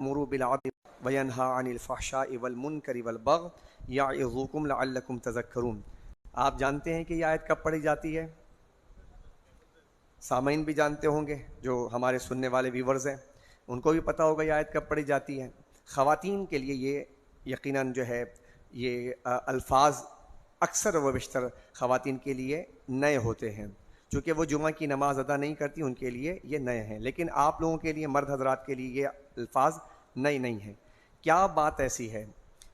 یأمر بالعدل وینہی عن الفحشاء والمنکر والبغی یعظکم لعلکم تذکرون۔ آپ جانتے ہیں کہ یہ آیت کب پڑھی جاتی ہے؟ سامعین بھی جانتے ہوں گے، جو ہمارے سننے والے ویورز ہیں ان کو بھی پتہ ہوگا یہ آیت کب پڑھی جاتی ہے۔ خواتین کے لیے یہ یقیناً جو ہے یہ الفاظ اکثر و بیشتر خواتین کے لیے نئے ہوتے ہیں، چونکہ وہ جمعہ کی نماز ادا نہیں کرتی، ان کے لیے یہ نئے ہیں، لیکن آپ لوگوں کے لیے، مرد حضرات کے لیے یہ الفاظ نئے نہیں ہیں۔ کیا بات ایسی ہے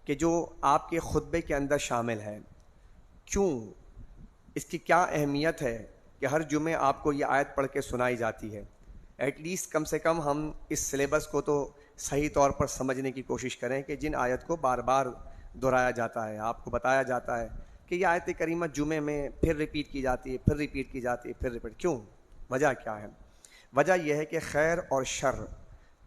کہ جو آپ کے خطبے کے اندر شامل ہے؟ کیوں؟ اس کی کیا اہمیت ہے کہ ہر جمعے آپ کو یہ آیت پڑھ کے سنائی جاتی ہے؟ ایٹ لیسٹ کم سے کم ہم اس سلیبس کو تو صحیح طور پر سمجھنے کی کوشش کریں کہ جن آیت کو بار بار دہرایا جاتا ہے، آپ کو بتایا جاتا ہے کہ یہ آیت کریمہ جمعے میں پھر ریپیٹ کی جاتی ہے، پھر ریپیٹ کی جاتی ہے، پھر ریپیٹ، کیوں؟ وجہ کیا ہے؟ وجہ یہ ہے کہ خیر اور شر،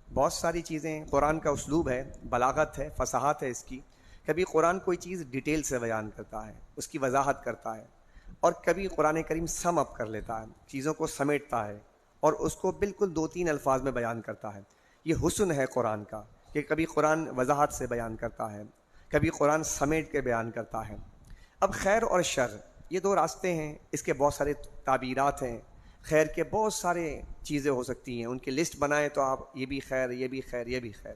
بہت ساری چیزیں، قرآن کا اسلوب ہے، بلاغت ہے، فصاحت ہے اس کی۔ کبھی قرآن کوئی چیز ڈیٹیل سے بیان کرتا ہے، اس کی وضاحت کرتا ہے، اور کبھی قرآن کریم سم اپ کر لیتا ہے، چیزوں کو سمیٹتا ہے اور اس کو بالکل 2-3 الفاظ میں بیان کرتا ہے۔ یہ حسن ہے قرآن کا کہ کبھی قرآن وضاحت سے بیان کرتا ہے، کبھی قرآن سمیٹ کے بیان کرتا ہے۔ اب خیر اور شر یہ دو راستے ہیں، اس کے بہت سارے تعبیرات ہیں۔ خیر کے بہت سارے چیزیں ہو سکتی ہیں، ان کی لسٹ بنائیں تو آپ یہ بھی خیر، یہ بھی خیر، یہ بھی خیر۔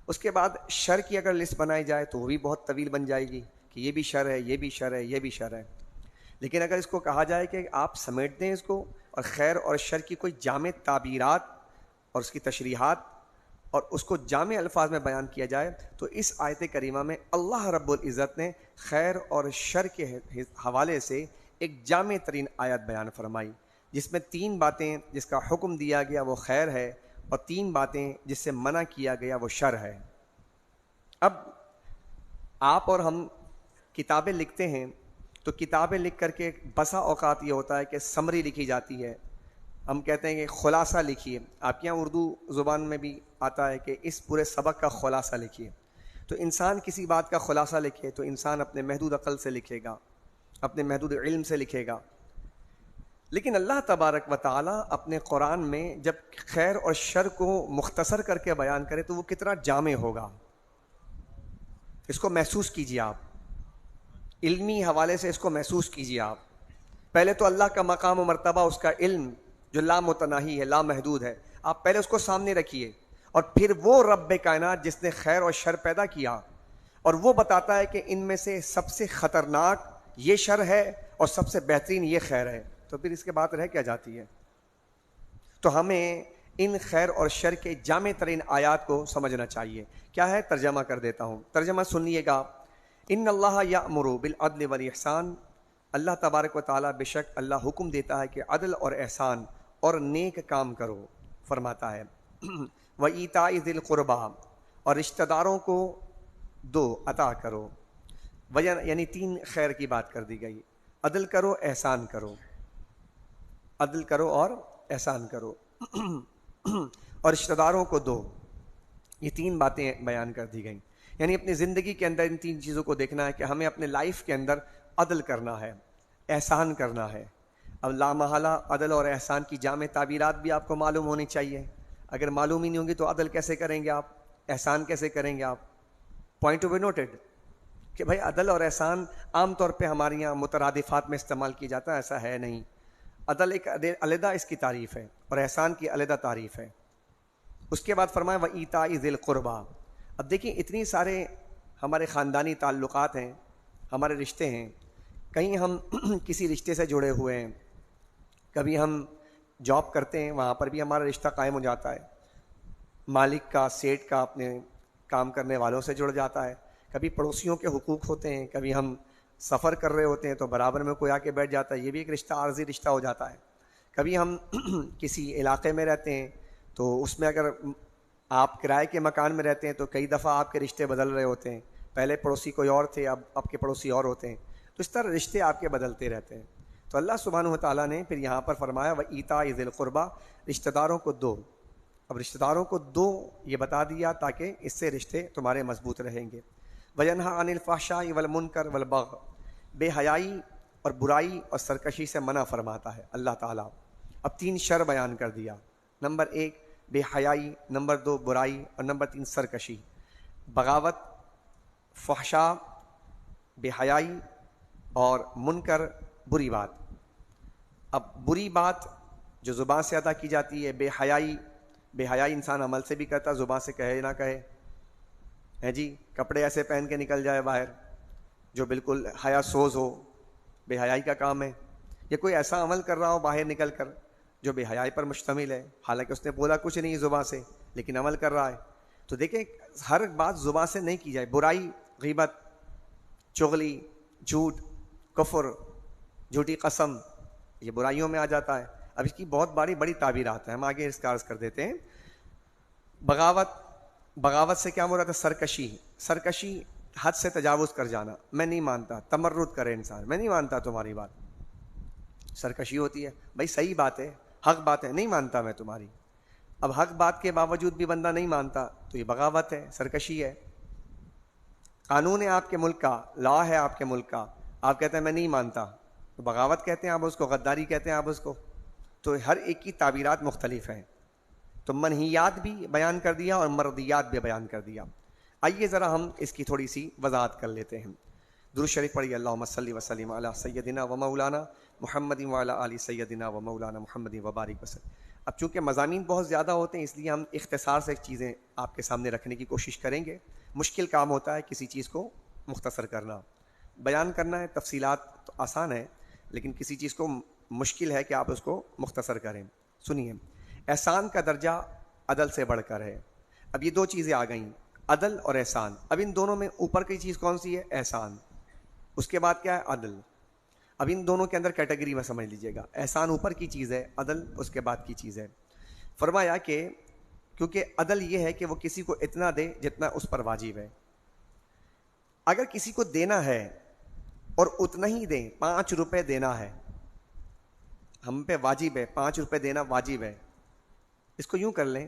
اس کے بعد شر کی اگر لسٹ بنائی جائے تو وہ بھی بہت طویل بن جائے گی کہ یہ بھی شر ہے، یہ بھی شر ہے، یہ بھی شر ہے۔ لیکن اگر اس کو کہا جائے کہ آپ سمیٹ دیں اس کو، اور خیر اور شر کی کوئی جامع تعبیرات اور اس کی تشریحات اور اس کو جامع الفاظ میں بیان کیا جائے، تو اس آیت کریمہ میں اللہ رب العزت نے خیر اور شر کے حوالے سے ایک جامع ترین آیت بیان فرمائی، جس میں 3 باتیں جس کا حکم دیا گیا وہ خیر ہے، اور 3 باتیں جس سے منع کیا گیا وہ شر ہے۔ اب آپ اور ہم کتابیں لکھتے ہیں تو کتابیں لکھ کر کے بسا اوقات یہ ہوتا ہے کہ سمری لکھی جاتی ہے، ہم کہتے ہیں کہ خلاصہ لکھیے۔ آپ کے یہاں اردو زبان میں بھی آتا ہے کہ اس پورے سبق کا خلاصہ لکھیے۔ تو انسان کسی بات کا خلاصہ لکھے تو انسان اپنے محدود عقل سے لکھے گا، اپنے محدود علم سے لکھے گا۔ لیکن اللہ تبارک و تعالیٰ اپنے قرآن میں جب خیر اور شر کو مختصر کر کے بیان کرے تو وہ کتنا جامع ہوگا، اس کو محسوس کیجیے آپ، علمی حوالے سے اس کو محسوس کیجیے آپ۔ پہلے تو اللہ کا مقام و مرتبہ، اس کا علم جو لامتناہی ہے، لامحدود ہے، آپ پہلے اس کو سامنے رکھیے، اور پھر وہ رب کائنات جس نے خیر اور شر پیدا کیا، اور وہ بتاتا ہے کہ ان میں سے سب سے خطرناک یہ شر ہے اور سب سے بہترین یہ خیر ہے، تو پھر اس کے بعد رہ کیا جاتی ہے؟ تو ہمیں ان خیر اور شر کے جامع ترین آیات کو سمجھنا چاہیے۔ کیا ہے؟ ترجمہ کر دیتا ہوں، ترجمہ سنیے گا۔ ان اللہ یأمر بالعدل والاحسان، اللہ تبارک و تعالیٰ بے شک اللہ حکم دیتا ہے کہ عدل اور احسان اور نیک کام کرو، فرماتا ہے۔ وایتاء ذی القربی، اور رشتہ داروں کو دو، عطا کرو۔ یعنی 3 خیر کی بات کر دی گئی، عدل کرو، احسان کرو، عدل کرو اور احسان کرو اور رشتہ داروں کو دو، یہ 3 باتیں بیان کر دی گئیں۔ یعنی اپنی زندگی کے اندر ان 3 چیزوں کو دیکھنا ہے کہ ہمیں اپنے لائف کے اندر عدل کرنا ہے، احسان کرنا ہے۔ اب لامحالہ عدل اور احسان کی جامع تعبیرات بھی آپ کو معلوم ہونی چاہیے، اگر معلوم ہی نہیں ہوں گی تو عدل کیسے کریں گے آپ، احسان کیسے کریں گے آپ؟ پوائنٹ ٹو بی نوٹڈ کہ بھائی عدل اور احسان عام طور پہ ہمارے یہاں مترادفات میں استعمال کیا جاتا ہے، ایسا ہے نہیں۔ عدل ایک علیحدہ اس کی تعریف ہے اور احسان کی علیحدہ تعریف ہے۔ اس کے بعد فرمایا وایتاء ذی القربی۔ اب دیکھیں اتنی سارے ہمارے خاندانی تعلقات ہیں، ہمارے رشتے ہیں، کہیں ہم کسی رشتے سے جڑے ہوئے ہیں، کبھی ہم جاب کرتے ہیں وہاں پر بھی ہمارا رشتہ قائم ہو جاتا ہے، مالک کا، سیٹ کا اپنے کام کرنے والوں سے جڑ جاتا ہے، کبھی پڑوسیوں کے حقوق ہوتے ہیں، کبھی ہم سفر کر رہے ہوتے ہیں تو برابر میں کوئی آ کے بیٹھ جاتا ہے، یہ بھی ایک رشتہ، عارضی رشتہ ہو جاتا ہے۔ کبھی ہم کسی علاقے میں رہتے ہیں تو اس میں اگر آپ کرائے کے مکان میں رہتے ہیں تو کئی دفعہ آپ کے رشتے بدل رہے ہوتے ہیں، پہلے پڑوسی کوئی اور تھے، اب آپ کے پڑوسی اور ہوتے ہیں، تو اس طرح رشتے آپ کے بدلتے رہتے ہیں۔ تو اللہ سبحانہ و تعالیٰ نے پھر یہاں پر فرمایا وایتاء ذی القربی، رشتہ داروں کو دو۔ اب رشتہ داروں کو دو یہ بتا دیا تاکہ اس سے رشتے تمہارے مضبوط رہیں گے۔ وینہی عن الفحشاء والمنکر والبغی، بے حیائی اور برائی اور سرکشی سے منع فرماتا ہے اللہ تعالیٰ۔ اب 3 شر بیان کر دیا۔ نمبر 1 بے حیائی، نمبر 2 برائی، اور نمبر 3 سرکشی. بغاوت، فحشاء، بے حیائی اور منکر، بری بات. اب بری بات جو زبان سے ادا کی جاتی ہے، بے حیائی انسان عمل سے بھی کرتا، زبان سے کہے نہ کہے ہے جی. کپڑے ایسے پہن کے نکل جائے باہر جو بالکل حیا سوز ہو، بے حیائی کا کام ہے. یا کوئی ایسا عمل کر رہا ہو باہر نکل کر جو بے حیائی پر مشتمل ہے، حالانکہ اس نے بولا کچھ نہیں زبان سے لیکن عمل کر رہا ہے. تو دیکھیں ہر بات زبان سے نہیں کی جائے. برائی، غیبت، چغلی، جھوٹ، کفر، جھوٹی قسم، یہ برائیوں میں آ جاتا ہے. اب اس کی بہت بڑی تعبیرات ہیں، ہم آگے اس کا عرض کر دیتے ہیں. بغاوت سے کیا مراد ہے؟ سرکشی حد سے تجاوز کر جانا. میں نہیں مانتا، تمرد کرے انسان، میں نہیں مانتا تمہاری بات، سرکشی ہوتی ہے. بھائی صحیح بات ہے، حق بات ہے، نہیں مانتا میں تمہاری. اب حق بات کے باوجود بھی بندہ نہیں مانتا تو یہ بغاوت ہے، سرکشی ہے. قانون ہے آپ کے ملک کا، لا ہے آپ کے ملک کا، آپ کہتے ہیں میں نہیں مانتا، تو بغاوت کہتے ہیں آپ اس کو، غداری کہتے ہیں آپ اس کو. تو ہر ایک کی تعبیرات مختلف ہیں. تو منہیات بھی بیان کر دیا اور مرضیات بھی بیان کر دیا. آئیے ذرا ہم اس کی تھوڑی سی وضاحت کر لیتے ہیں. درود شریف پڑھیے. اللہم صلی وسلم علی سیدنا و مولانا محمد وعلی آل سیدنا و مولانا محمد وبارک وسلم. اب چونکہ مضامین بہت زیادہ ہوتے ہیں اس لیے ہم اختصار سے چیزیں آپ کے سامنے رکھنے کی کوشش کریں گے. مشکل کام ہوتا ہے کسی چیز کو مختصر کرنا، بیان کرنا ہے. تفصیلات تو آسان ہے لیکن کسی چیز کو مشکل ہے کہ آپ اس کو مختصر کریں. سنیے، احسان کا درجہ عدل سے بڑھ کر ہے. اب یہ دو چیزیں آ گئیں، عدل اور احسان. اب ان دونوں میں اوپر کی چیز کون سی ہے؟ احسان. اس کے بعد کیا ہے؟ عدل. اب ان دونوں کے اندر کیٹیگری میں سمجھ لیجئے گا. احسان اوپر کی چیز ہے، عدل اس کے بعد کی چیز ہے. فرمایا کہ کیونکہ عدل یہ ہے کہ وہ کسی کو اتنا دے جتنا اس پر واجب ہے. اگر کسی کو دینا ہے اور اتنا ہی دیں، 5 روپے دینا ہے، ہم پہ واجب ہے 5 روپے دینا واجب ہے. اس کو یوں کر لیں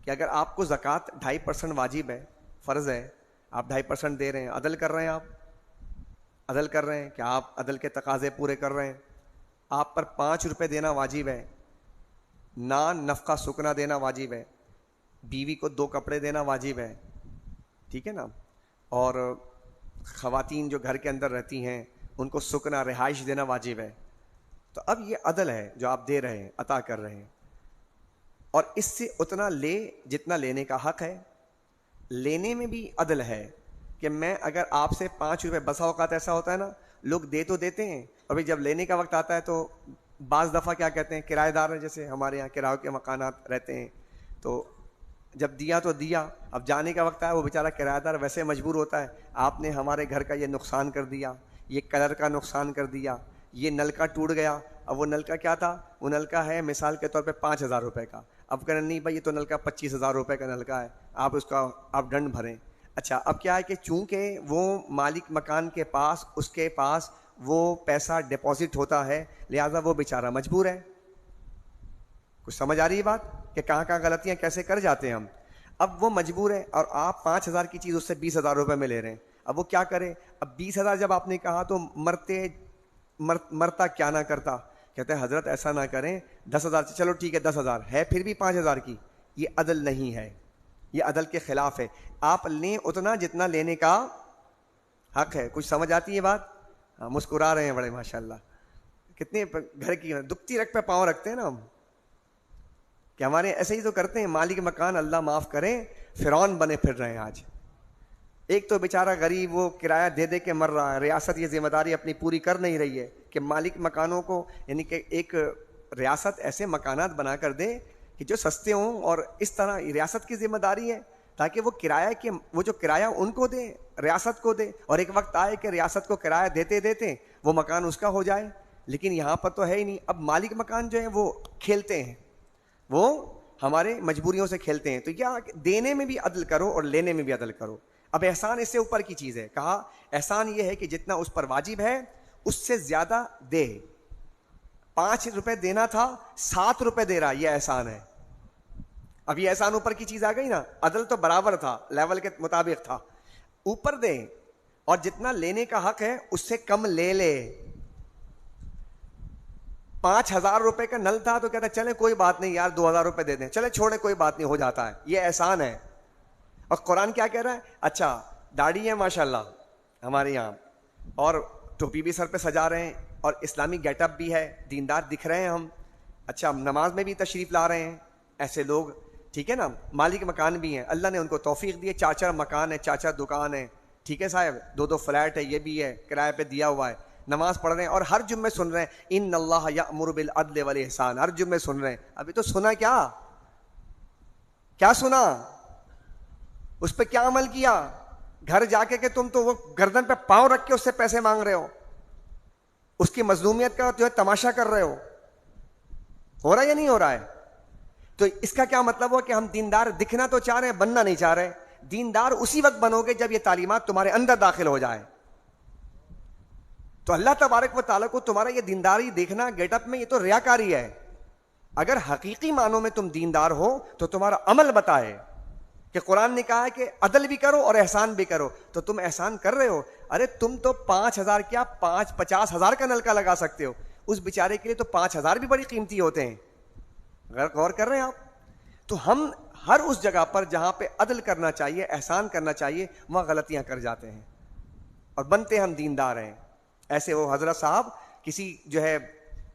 کہ اگر آپ کو زکوٰۃ 2.5% واجب ہے، فرض ہے، آپ 2.5% دے رہے ہیں، عدل کر رہے ہیں. آپ عدل کر رہے ہیں کہ آپ عدل کے تقاضے پورے کر رہے ہیں. آپ پر 5 روپے دینا واجب ہے، نان نفقہ سکنا دینا واجب ہے، بیوی کو 2 کپڑے دینا واجب ہے، ٹھیک ہے نا، اور خواتین جو گھر کے اندر رہتی ہیں ان کو سکنا رہائش دینا واجب ہے. تو اب یہ عدل ہے جو آپ دے رہے ہیں، عطا کر رہے ہیں، اور اس سے اتنا لے جتنا لینے کا حق ہے. لینے میں بھی عدل ہے کہ میں اگر آپ سے 5 روپے، بسا اوقات ایسا ہوتا ہے نا، لوگ دے تو دیتے ہیں اور جب لینے کا وقت آتا ہے تو بعض دفعہ کیا کہتے ہیں، کرایہ دار، جیسے ہمارے یہاں کرایوں کے مکانات رہتے ہیں، تو جب دیا تو دیا، اب جانے کا وقت آیا وہ بیچارہ کرایہ دار ویسے مجبور ہوتا ہے، آپ نے ہمارے گھر کا یہ نقصان کر دیا، یہ کلر کا نقصان کر دیا، یہ نل کا ٹوٹ گیا. اب وہ نل کا کیا تھا؟ وہ نل کا ہے مثال کے طور پہ 5,000 روپے کا. اب کہنا نہیں بھائی یہ تو نل کا 25,000 روپے کا نل کا ہے، آپ اس کا آپ ڈنڈ بھریں. اچھا اب کیا ہے کہ چونکہ وہ مالک مکان کے پاس، اس کے پاس وہ پیسہ ڈپازٹ ہوتا ہے، لہٰذا وہ بیچارہ مجبور ہے. کچھ سمجھ آ رہی ہے بات کہ کہاں کہاں غلطیاں کیسے کر جاتے ہیں ہم. اب وہ مجبور ہے اور آپ 5,000 کی چیز اس سے 20,000 روپے میں لے رہے ہیں. اب وہ کیا کرے؟ اب 20,000 جب آپ نے کہا تو مرتا کیا نہ کرتا. کہتے ہیں حضرت ایسا نہ کریں، 10,000 چلو ٹھیک ہے، 10,000 ہے پھر بھی 5,000 کی. یہ عدل نہیں ہے، یہ عدل کے خلاف ہے. آپ لیں اتنا جتنا لینے کا حق ہے. کچھ سمجھ آتی ہے بات؟ ہاں مسکرا رہے ہیں بڑے ماشاءاللہ. کتنے گھر کی دکھتی رکھ پہ پاؤں رکھتے ہیں نا ہم، کہ ہمارے ایسے ہی تو کرتے ہیں. مالک مکان اللہ معاف کریں فرعون بنے پھر رہے ہیں آج. ایک تو بیچارہ غریب وہ کرایہ دے دے کے مر رہا ہے، ریاست یہ ذمہ داری اپنی پوری کر نہیں رہی ہے کہ مالک مکانوں کو، یعنی کہ ایک ریاست ایسے مکانات بنا کر دے کہ جو سستے ہوں، اور اس طرح ریاست کی ذمہ داری ہے تاکہ وہ کرایہ کے، وہ جو کرایہ ان کو دے، ریاست کو دے، اور ایک وقت آئے کہ ریاست کو کرایہ دیتے دیتے وہ مکان اس کا ہو جائے. لیکن یہاں پر تو ہے ہی نہیں. اب مالک مکان جو ہیں وہ کھیلتے ہیں، وہ ہمارے مجبوریوں سے کھیلتے ہیں. تو یا دینے میں بھی عدل کرو اور لینے میں بھی عدل کرو. اب احسان اس سے اوپر کی چیز ہے. کہا احسان یہ ہے کہ جتنا اس پر واجب ہے اس سے زیادہ دے. 5 روپے دینا تھا 7 روپے دے رہا، یہ احسان ہے. اب یہ احسان اوپر کی چیز آ گئی نا. عدل تو برابر تھا، لیول کے مطابق تھا. اوپر دے اور جتنا لینے کا حق ہے اس سے کم لے لے. 5,000 روپے کا نل تھا تو کہتا چلے کوئی بات نہیں یار 2,000 روپے دے دیں, چلے چھوڑے کوئی بات نہیں, ہو جاتا ہے, یہ احسان ہے. اور قرآن کیا کہہ رہا ہے؟ اچھا داڑھی ہے ماشاء اللہ ہمارے یہاں, اور ٹوپی بھی سر پہ سجا رہے ہیں, اور اسلامی گیٹ اپ بھی ہے, دیندار دکھ رہے ہیں ہم, اچھا نماز میں بھی تشریف لا رہے ہیں, ایسے لوگ ٹھیک ہے نا, مالک مکان بھی ہیں, اللہ نے ان کو توفیق دی ہے, 4 مکان ہے, 4 دکان ہے, ٹھیک ہے صاحب, 2 فلیٹ ہے, یہ بھی ہے کرائے پہ دیا ہوا ہے, نماز پڑھ رہے ہیں, اور ہر جمعے سن رہے ہیں ان اللہ یأمر بالعدل والاحسان, ہر جمعے سن رہے ہیں. ابھی تو سنا کیا سنا, اس پہ کیا عمل کیا؟ گھر جا کے کہ تم تو وہ گردن پہ پاؤں رکھ کے اس سے پیسے مانگ رہے ہو, اس کی مظلومیت کا جو ہے تماشا کر رہے ہو رہا ہے یا نہیں ہو رہا ہے؟ تو اس کا کیا مطلب ہو کہ ہم دیندار دکھنا تو چاہ رہے ہیں, بننا نہیں چاہ رہے. دیندار اسی وقت بنو گے جب یہ تعلیمات تمہارے اندر داخل ہو جائے. تو اللہ تبارک و تعالیٰ کو تمہارا یہ دینداری دیکھنا گیٹ اپ میں, یہ تو ریاکاری ہے. اگر حقیقی معنوں میں تم دیندار ہو تو تمہارا عمل بتائے کہ قرآن نے کہا ہے کہ عدل بھی کرو اور احسان بھی کرو, تو تم احسان کر رہے ہو. ارے تم تو 5,000 کیا 50,000 کا نلکا لگا سکتے ہو, اس بیچارے کے لیے تو 5,000 بھی بڑی قیمتی ہوتے ہیں. غور کر رہے ہیں آپ؟ تو ہم ہر اس جگہ پر جہاں پہ عدل کرنا چاہیے, احسان کرنا چاہیے, وہاں غلطیاں کر جاتے ہیں اور بنتے ہم دیندار ہیں. ایسے وہ حضرت صاحب کسی جو ہے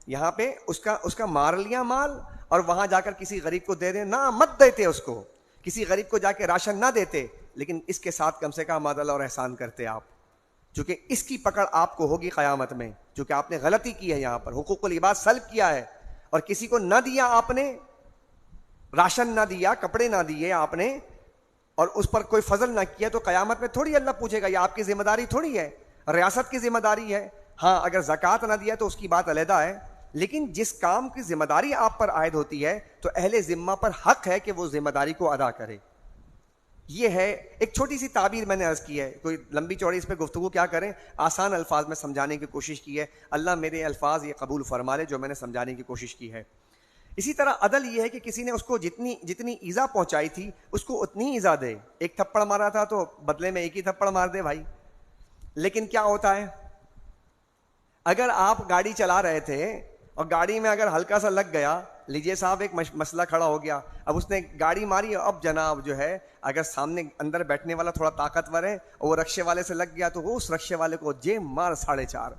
یہاں پہ اس کا مار لیا مال, اور وہاں جا کر کسی غریب کو دے دیں, نہ مت دیتے اس کو, کسی غریب کو جا کے راشن نہ دیتے, لیکن اس کے ساتھ کم سے کم عدل اور احسان کرتے آپ, چونکہ اس کی پکڑ آپ کو ہوگی قیامت میں, چونکہ آپ نے غلطی کی ہے, یہاں پر حقوق العباد سلب کیا ہے, اور کسی کو نہ دیا آپ نے, راشن نہ دیا, کپڑے نہ دیے آپ نے, اور اس پر کوئی فضل نہ کیا, تو قیامت میں تھوڑی اللہ پوچھے گا, یہ آپ کی ذمہ داری تھوڑی ہے, ریاست کی ذمہ داری ہے. ہاں اگر زکوٰۃ نہ دیا تو اس کی بات علیحدہ ہے, لیکن جس کام کی ذمہ داری آپ پر عائد ہوتی ہے تو اہل ذمہ پر حق ہے کہ وہ ذمہ داری کو ادا کرے. یہ ہے ایک چھوٹی سی تعبیر میں نے عرض کی ہے, کوئی لمبی چوڑی اس پہ گفتگو کیا کریں, آسان الفاظ میں سمجھانے کی کوشش کی ہے. اللہ میرے الفاظ یہ قبول فرما لے جو میں نے سمجھانے کی کوشش کی ہے. اسی طرح عدل یہ ہے کہ کسی نے اس کو جتنی ایذا پہنچائی تھی اس کو اتنی ایذا دے. ایک تھپڑ مارا تھا تو بدلے میں ایک ہی تھپڑ مار دے بھائی. لیکن کیا ہوتا ہے, اگر آپ گاڑی چلا رہے تھے اور گاڑی میں اگر ہلکا سا لگ گیا, لیجئے صاحب ایک مسئلہ کھڑا ہو گیا, اب اس نے گاڑی ماری, اب جناب جو ہے اگر سامنے اندر بیٹھنے والا تھوڑا طاقتور ہے اور وہ رکشے والے سے لگ گیا, تو وہ اس رکشے والے کو جے مار 4.5,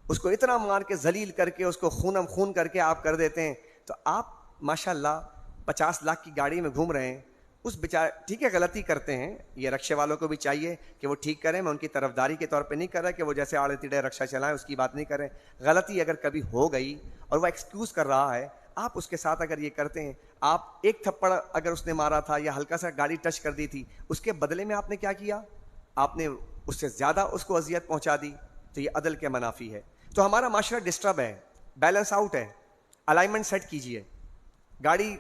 اس کو اتنا مار کے ذلیل کر کے اس کو خون کر کے آپ کر دیتے ہیں. تو آپ ماشاءاللہ 50 لاکھ کی گاڑی میں گھوم رہے ہیں, اس بیچارے ٹھیک ہے غلطی کرتے ہیں, یہ رکشے والوں کو بھی چاہیے کہ وہ ٹھیک کریں, میں ان کی طرفداری کے طور پہ نہیں کر رہا کہ وہ جیسے آڑے تیڑے رکشہ چلائیں, اس کی بات نہیں کریں. غلطی اگر کبھی ہو گئی اور وہ ایکسکیوز کر رہا ہے, آپ اس کے ساتھ اگر یہ کرتے ہیں, آپ ایک تھپڑ اگر اس نے مارا تھا یا ہلکا سا گاڑی ٹچ کر دی تھی, اس کے بدلے میں آپ نے کیا کیا, آپ نے اس سے زیادہ اس کو اذیت پہنچا دی, تو یہ عدل کے منافی ہے. تو ہمارا معاشرہ ڈسٹرب ہے, بیلنس آؤٹ ہے. الائنمنٹ سیٹ کیجئے, گاڑی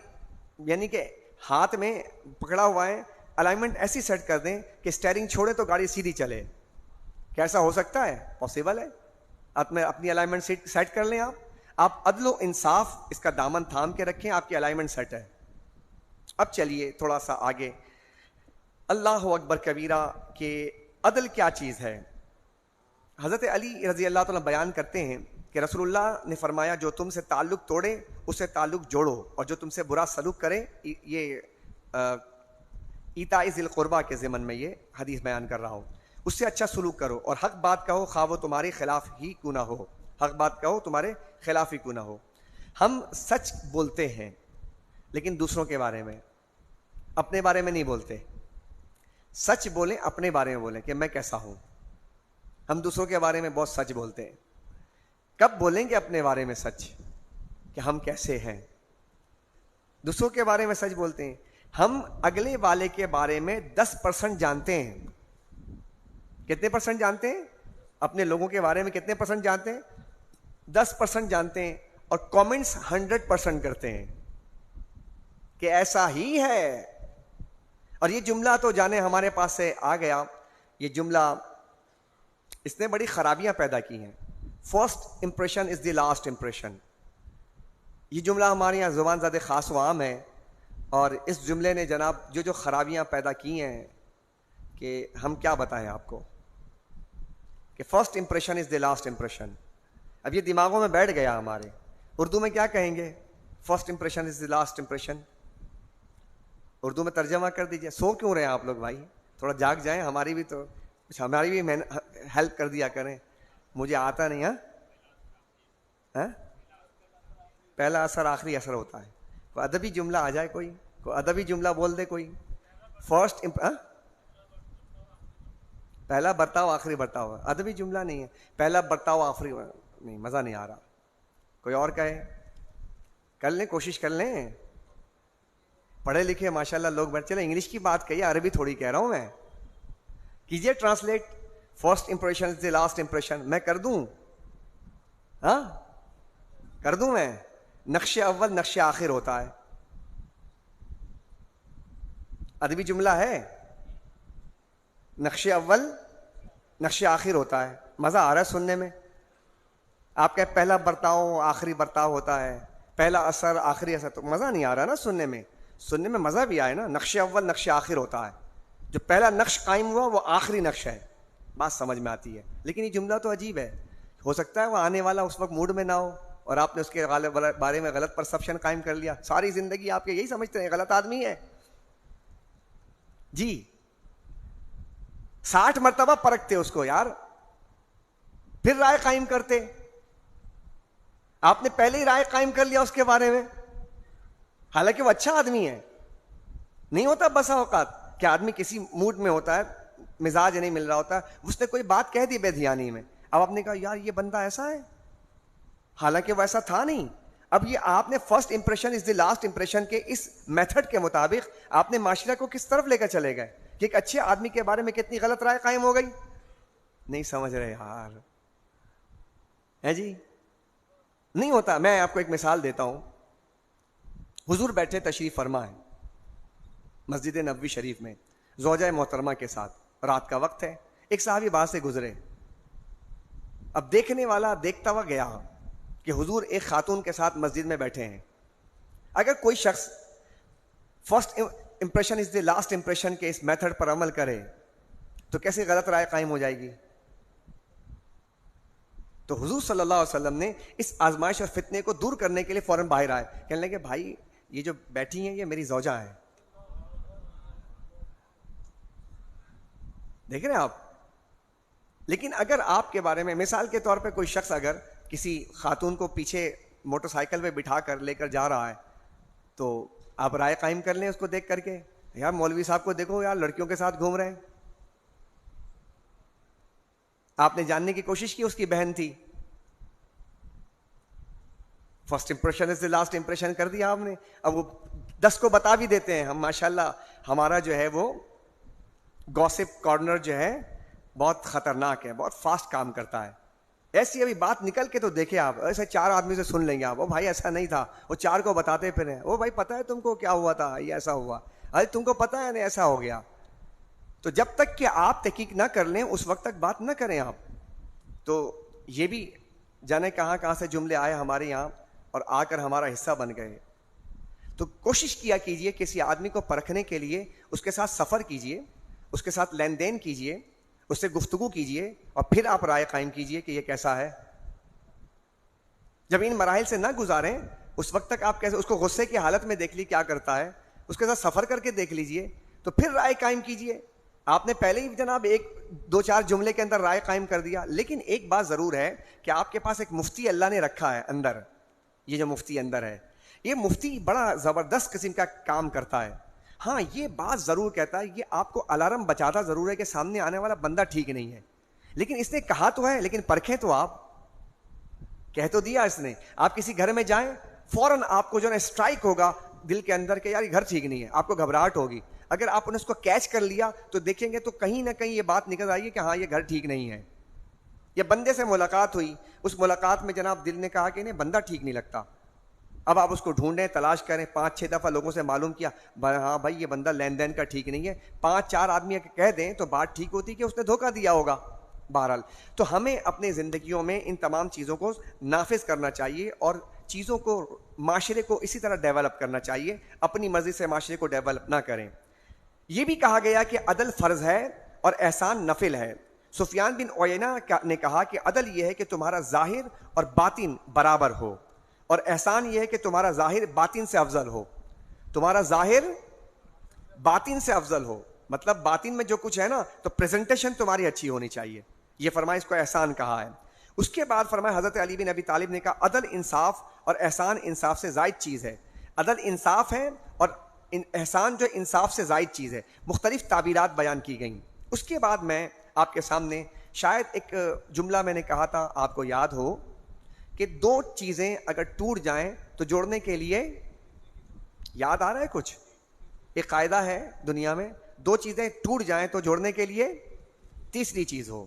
یعنی کہ ہاتھ میں پکڑا ہوا ہے, الائنمنٹ ایسی سیٹ کر دیں کہ اسٹیئرنگ چھوڑے تو گاڑی سیدھی چلے. کیسا ہو سکتا ہے؟ پاسبل ہے. اپنی الائنمنٹ سیٹ کر لیں. آپ عدل و انصاف اس کا دامن تھام کے رکھیں, آپ کی الائنمنٹ سیٹ ہے. اب چلیے تھوڑا سا آگے, اللہ اکبر کبیرہ کہ عدل کیا چیز ہے. حضرت علی رضی اللہ تعالیٰ بیان کرتے ہیں کہ رسول اللہ نے فرمایا, جو تم سے تعلق توڑے اس سے تعلق جوڑو, اور جو تم سے برا سلوک کرے, یہ ایتاء ذی القربیٰ کے ضمن میں یہ حدیث بیان کر رہا ہوں, اس سے اچھا سلوک کرو, اور حق بات کہو خواہ وہ تمہارے خلاف ہی کیوں نہ ہو. حق بات کہو تمہارے خلاف ہی کیوں نہ ہو. ہم سچ بولتے ہیں لیکن دوسروں کے بارے میں, اپنے بارے میں نہیں بولتے. سچ بولیں, اپنے بارے میں بولیں کہ میں کیسا ہوں. ہم دوسروں کے بارے میں بہت سچ بولتے ہیں. کب بولیں گے اپنے بارے میں سچ کہ ہم کیسے ہیں؟ دوسروں کے بارے میں سچ بولتے ہیں. ہم اگلے والے کے بارے میں 10% جانتے ہیں. کتنے پرسنٹ جانتے ہیں؟ اپنے لوگوں کے بارے میں کتنے پرسنٹ جانتے ہیں؟ 10% جانتے ہیں, اور کامنٹس 100% کرتے ہیں کہ ایسا ہی ہے. اور یہ جملہ تو جانے ہمارے پاس سے آ گیا, یہ جملہ اس نے بڑی خرابیاں پیدا کی ہیں. First impression is the last impression. یہ جملہ ہمارے یہاں زبان زیادہ خاص و عام ہے, اور اس جملے نے جناب جو خرابیاں پیدا کی ہیں کہ ہم کیا بتائیں آپ کو, کہ first impression is the last impression. اب یہ دماغوں میں بیٹھ گیا ہمارے, اردو میں کیا کہیں گے؟ First impression is the last impression. Urdu میں ترجمہ کر دیجئے. سو کیوں رہے ہیں آپ لوگ بھائی؟ تھوڑا جاگ جائیں, ہماری بھی ہیلپ کر دیا کریں. مجھے آتا نہیں. ہاں, پہلا اثر آخری اثر ہوتا ہے. کوئی ادبی جملہ آ جائے, کوئی ادبی جملہ بول دے کوئی. فرسٹ پہلا برتاؤ آخری برتاؤ. ادبی جملہ نہیں ہے پہلا برتاؤ آخری نہیں, مزہ نہیں آ رہا. کوئی اور کہے, کر لیں, کوشش کر لیں. پڑھے لکھے ماشاءاللہ لوگ بیٹھ. چلے انگلش کی بات کہیے, عربی تھوڑی کہہ رہا ہوں میں. کیجئے translate. First impression is the last impression. میں کر دوں؟ ہاں کر دوں میں. نقش اول نقش آخر ہوتا ہے. ادبی جملہ ہے, نقش اول نقش آخر ہوتا ہے. مزہ آ رہا ہے سننے میں. آپ کا پہلا برتاؤ آخری برتاؤ ہوتا ہے, پہلا اثر آخری اثر. تو مزہ نہیں آ رہا نا سننے میں. سننے میں مزہ بھی آئے نا. نقش اول نقش آخر ہوتا ہے. جو پہلا نقش قائم ہوا وہ آخری نقش ہے. بات سمجھ میں آتی ہے. لیکن یہ جملہ تو عجیب ہے. ہو سکتا ہے وہ آنے والا اس وقت موڈ میں نہ ہو اور آپ نے اس کے بارے میں غلط پرسپشن قائم کر لیا. ساری زندگی آپ کے یہی سمجھتے ہیں غلط آدمی ہے جی. 60 مرتبہ پرکھتے اس کو یار, پھر رائے قائم کرتے. آپ نے پہلے ہی رائے قائم کر لیا اس کے بارے میں, حالانکہ وہ اچھا آدمی ہے. نہیں ہوتا بسا اوقات کہ آدمی کسی موڈ میں ہوتا ہے, مزاج نہیں مل رہا ہوتا, اس نے کوئی بات کہہ دی بے دھیانی میں. اب آپ نے کہا یار یہ بندہ ایسا ہے, حالانکہ وہ ایسا تھا نہیں. اب یہ آپ نے first impression is the last impression کے اس میتھڈ کے مطابق آپ نے معاشرہ کو کس طرف لے کر چلے گئے کہ ایک اچھے آدمی کے بارے میں کتنی غلط رائے قائم ہو گئی. نہیں سمجھ رہے یار, ہے جی. نہیں ہوتا. میں آپ کو ایک مثال دیتا ہوں. حضور بیٹھے تشریف فرما ہے مسجد نبوی شریف میں زوجہ محترمہ کے ساتھ. رات کا وقت ہے. ایک صحابی باہر سے گزرے. اب دیکھنے والا دیکھتا ہوا گیا کہ حضور ایک خاتون کے ساتھ مسجد میں بیٹھے ہیں. اگر کوئی شخص first impression is the last impression کے اس میتھڈ پر عمل کرے تو کیسے غلط رائے قائم ہو جائے گی. تو حضور صلی اللہ علیہ وسلم نے اس آزمائش اور فتنے کو دور کرنے کے لیے فوراً باہر آئے. کہنے لگے بھائی یہ جو بیٹھی ہیں یہ میری زوجہ ہیں. دیکھ رہے ہیں آپ. لیکن اگر آپ کے بارے میں مثال کے طور پہ کوئی شخص اگر کسی خاتون کو پیچھے موٹر سائیکل پہ بٹھا کر لے کر جا رہا ہے تو آپ رائے قائم کر لیں اس کو دیکھ کر کے, یار مولوی صاحب کو دیکھو یار لڑکیوں کے ساتھ گھوم رہے ہیں. آپ نے جاننے کی کوشش کی اس کی بہن تھی. First impression is the last impression کر دیا آپ نے. اب وہ 10 کو بتا بھی دیتے ہیں. ہم ماشاءاللہ ہمارا جو ہے وہ گوسپ کارنر جو ہے بہت خطرناک ہے, بہت فاسٹ کام کرتا ہے. ایسی ابھی بات نکل کے تو دیکھیں آپ, ایسے 4 آدمی سے سن لیں گے آپ, وہ بھائی ایسا نہیں تھا, وہ 4 کو بتاتے پھر ہیں, وہ بھائی پتا ہے تم کو کیا ہوا تھا, یہ ایسا ہوا, ارے تم کو پتا ہے نہیں ایسا ہو گیا. تو جب تک کہ آپ تحقیق نہ کر لیں اس وقت تک بات نہ کریں آپ. تو یہ بھی جانے کہاں سے جملے آئے ہمارے یہاں اور آ کر ہمارا حصہ بن گئے. تو کوشش کیا کیجئے کسی آدمی کو پرکھنے کے لیے اس کے ساتھ سفر کیجئے, اس کے ساتھ لین دین کیجئے, اس سے گفتگو کیجئے اور پھر آپ رائے قائم کیجئے کہ یہ کیسا ہے. جب ان مراحل سے نہ گزاریں اس وقت تک آپ کیسے اس کو غصے کی حالت میں دیکھ لی کیا کرتا ہے, اس کے ساتھ سفر کر کے دیکھ لیجئے تو پھر رائے قائم کیجئے. آپ نے پہلے ہی جناب 1-2-4 جملے کے اندر رائے قائم کر دیا. لیکن ایک بات ضرور ہے کہ آپ کے پاس ایک مفتی اللہ نے رکھا ہے اندر. یہ جو مفتی اندر ہے یہ مفتی بڑا زبردست قسم کا کام کرتا ہے. ہاں یہ بات ضرور کہتا ہے, یہ آپ کو الارم بچاتا ضرور ہے کہ سامنے آنے والا بندہ ٹھیک نہیں ہے, لیکن اس نے کہا تو ہے, لیکن پرکھیں تو آپ. کہہ تو دیا اس نے. آپ کسی گھر میں جائیں فوراً آپ کو جو ہے اسٹرائک ہوگا دل کے اندر کہ یار یہ گھر ٹھیک نہیں ہے, آپ کو گھبراہٹ ہوگی. اگر آپ نے اس کو کیچ کر لیا تو دیکھیں گے تو کہیں نہ کہیں یہ بات نکل آئی ہے کہ ہاں یہ گھر ٹھیک نہیں ہے. یہ بندے سے ملاقات ہوئی, اس ملاقات میں جناب دل نے کہا کہ نہیں بندہ ٹھیک نہیں لگتا. اب آپ اس کو ڈھونڈیں, تلاش کریں, 5-6 دفعہ لوگوں سے معلوم کیا, ہاں بھائی یہ بندہ لین دین کا ٹھیک نہیں ہے. 5-4 آدمی کہہ دیں تو بات ٹھیک ہوتی کہ اس نے دھوکہ دیا ہوگا. بہرحال تو ہمیں اپنی زندگیوں میں ان تمام چیزوں کو نافذ کرنا چاہیے اور چیزوں کو معاشرے کو اسی طرح ڈیولپ کرنا چاہیے, اپنی مرضی سے معاشرے کو ڈیولپ نہ کریں. یہ بھی کہا گیا کہ عدل فرض ہے اور احسان نفل ہے. سفیان بن عیینہ نے کہا کہ عدل یہ ہے کہ تمہارا ظاہر اور باطن برابر ہو اور احسان یہ ہے کہ تمہارا ظاہر باطن سے افضل ہو، تمہارا ظاہر باطن سے افضل ہو، مطلب باطن میں جو کچھ ہے نا تو پریزنٹیشن تمہاری اچھی ہونی چاہیے، یہ فرمایا، اس کو احسان کہا ہے۔ اس کے بعد فرمایا حضرت علی بن ابی طالب نے کہا عدل انصاف اور احسان انصاف سے زائد چیز ہے، عدل انصاف ہے اور احسان جو انصاف سے زائد چیز ہے، مختلف تعبیرات بیان کی گئیں۔ اس کے بعد میں آپ کے سامنے شاید ایک جملہ میں نے کہا تھا، آپ کو یاد ہو کہ دو چیزیں اگر ٹوٹ جائیں تو جوڑنے کے لیے، یاد آ رہا ہے کچھ؟ ایک قاعدہ ہے دنیا میں، دو چیزیں ٹوٹ جائیں تو جوڑنے کے لیے تیسری چیز ہو،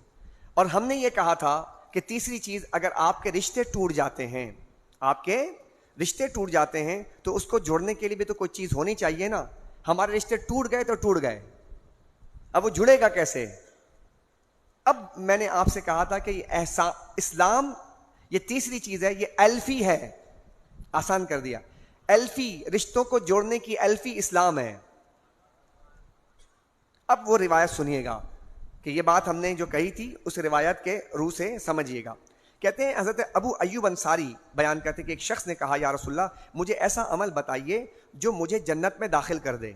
اور ہم نے یہ کہا تھا کہ تیسری چیز، اگر آپ کے رشتے ٹوٹ جاتے ہیں، آپ کے رشتے ٹوٹ جاتے ہیں تو اس کو جوڑنے کے لیے بھی تو کوئی چیز ہونی چاہیے نا۔ ہمارے رشتے ٹوٹ گئے تو ٹوٹ گئے، اب وہ جڑے گا کیسے؟ اب میں نے آپ سے کہا تھا کہ یہ اسلام، یہ تیسری چیز ہے، یہ الفی ہے، آسان کر دیا، الفی، رشتوں کو جوڑنے کی الفی اسلام ہے۔ اب وہ روایت سنیے گا کہ یہ بات ہم نے جو کہی تھی اس روایت کے روح سے سمجھیے گا۔ کہتے ہیں حضرت ابو ایوب انصاری بیان کرتے کہ ایک شخص نے کہا یا رسول اللہ مجھے ایسا عمل بتائیے جو مجھے جنت میں داخل کر دے۔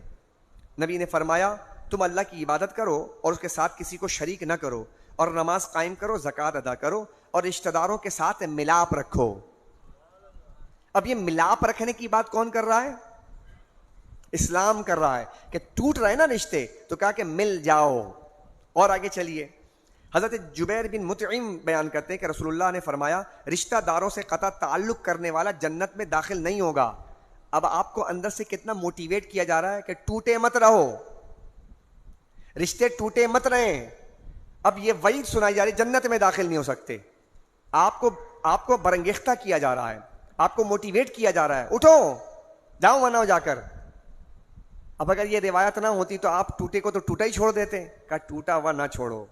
نبی نے فرمایا تم اللہ کی عبادت کرو اور اس کے ساتھ کسی کو شریک نہ کرو، اور نماز قائم کرو، زکوٰۃ ادا کرو، اور رشتہ داروں کے ساتھ ملاپ رکھو۔ اب یہ ملاپ رکھنے کی بات کون کر رہا ہے؟ اسلام کر رہا ہے کہ ٹوٹ رہے نا رشتے تو کہا کہ مل جاؤ۔ اور آگے چلیے، حضرت جبیر بن مطعم بیان کرتے ہیں کہ رسول اللہ نے فرمایا رشتہ داروں سے قطع تعلق کرنے والا جنت میں داخل نہیں ہوگا۔ اب آپ کو اندر سے کتنا موٹیویٹ کیا جا رہا ہے کہ ٹوٹے مت رہو، رشتے ٹوٹے مت رہیں۔ اب یہ وعید سنائی جا رہی جنت میں داخل نہیں ہو سکتے، آپ کو برنگیختہ کیا جا رہا ہے، آپ کو موٹیویٹ کیا جا رہا ہے، اٹھو جاؤ ورنہ جا کر۔ اب اگر یہ روایت نہ ہوتی تو آپ ٹوٹے کو تو ٹوٹا ہی چھوڑ دیتے، کہا ٹوٹا ہوا نہ چھوڑو،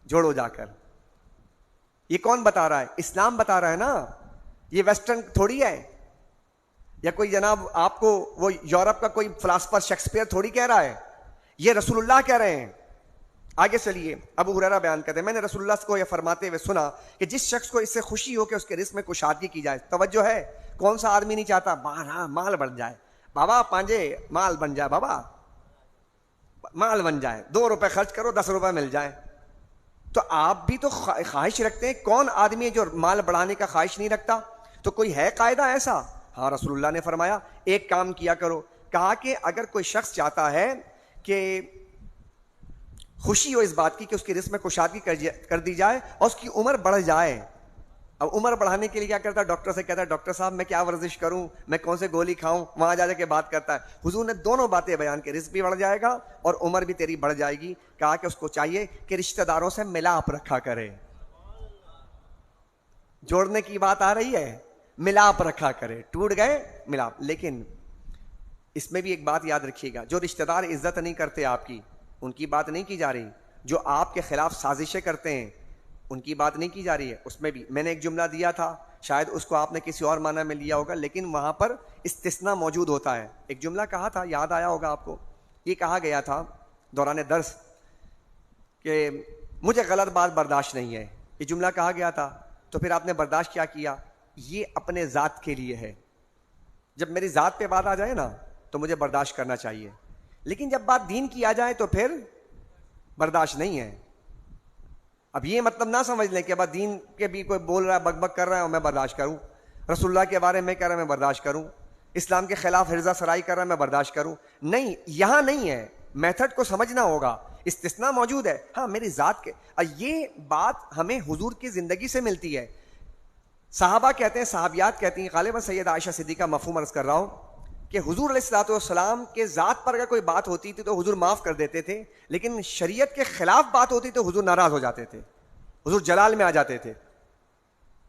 جوڑو جا کر۔ یہ کون بتا رہا ہے؟ اسلام بتا رہا ہے نا، یہ ویسٹرن تھوڑی ہے، یا کوئی جناب آپ کو وہ یورپ کا کوئی فلاسفر شیکسپیئر تھوڑی کہہ رہا ہے، یہ رسول اللہ کہہ رہے ہیں۔ آگے چلیے، ابو ہریرہ بیان کرتے ہیں میں نے رسول اللہ کو یہ فرماتے ہوئے سنا کہ جس شخص کو اس سے خوشی ہو کہ اس کے رزق میں کشادگی کی جائے، توجہ ہے، کون سا آدمی نہیں چاہتا بارہ مال بن جائے، بابا پانجے مال بن جائے، بابا مال بن جائے، 2 روپے خرچ کرو 10 روپے مل جائے۔ تو آپ بھی تو خواہش رکھتے ہیں، کون آدمی ہے جو مال بڑھانے کا خواہش نہیں رکھتا؟ تو کوئی ہے قاعدہ ایسا؟ ہاں، رسول اللہ نے فرمایا ایک کام کیا کرو، کہا کہ اگر کوئی شخص چاہتا ہے کہ خوشی ہو اس بات کی کہ اس کی رزق میں کشادگی کر دی جائے اور اس کی عمر بڑھ جائے، اب عمر بڑھانے کے لیے کیا کرتا ہے؟ ڈاکٹر سے کہتا ہے ڈاکٹر صاحب میں کیا ورزش کروں، میں کون سے گولی کھاؤں، وہاں جا کے بات کرتا ہے۔ حضور نے دونوں باتیں بیان کی، رزق بھی بڑھ جائے گا اور عمر بھی تیری بڑھ جائے گی۔ کہا کہ اس کو چاہیے کہ رشتہ داروں سے ملاپ رکھا کرے، جوڑنے کی بات آ رہی ہے، ملاپ رکھا کرے، ٹوٹ گئے ملاپ۔ لیکن اس میں بھی ایک بات یاد رکھیے گا، جو رشتہ دار عزت نہیں کرتے آپ کی، ان کی بات نہیں کی جا رہی، جو آپ کے خلاف سازشیں کرتے ہیں ان کی بات نہیں کی جا رہی ہے۔ اس میں بھی میں نے ایک جملہ دیا تھا، شاید اس کو آپ نے کسی اور معنی میں لیا ہوگا، لیکن وہاں پر استثناء موجود ہوتا ہے۔ ایک جملہ کہا تھا، یاد آیا ہوگا آپ کو، یہ کہا گیا تھا دوران درس کہ مجھے غلط بات برداشت نہیں ہے، یہ جملہ کہا گیا تھا۔ تو پھر آپ نے برداشت کیا کیا؟ یہ اپنے ذات کے لیے ہے، جب میری ذات پہ بات آ جائے نا تو مجھے برداشت کرنا چاہیے، لیکن جب بات دین کی آ جائے تو پھر برداشت نہیں ہے۔ اب یہ مطلب نہ سمجھ لیں کہ اب دین کے بھی کوئی بول رہا ہے، بک بک کر رہا ہے اور میں برداشت کروں، رسول اللہ کے بارے میں کہہ رہا ہے میں برداشت کروں، اسلام کے خلاف حرزہ سرائی کر رہا ہے میں برداشت کروں، نہیں، یہاں نہیں ہے، میتھڈ کو سمجھنا ہوگا۔ استثناء موجود ہے، ہاں میری ذات کے، یہ بات ہمیں حضور کی زندگی سے ملتی ہے۔ صحابہ کہتے ہیں، صحابیات کہتی ہیں، غالباً سیدہ عائشہ صدیقہ مفہوم عرض کر رہا ہوں کہ حضور علیہ الصلوۃ والسلام کے ذات پر اگر کوئی بات ہوتی تھی تو حضور معاف کر دیتے تھے، لیکن شریعت کے خلاف بات ہوتی تو حضور ناراض ہو جاتے تھے، حضور جلال میں آ جاتے تھے۔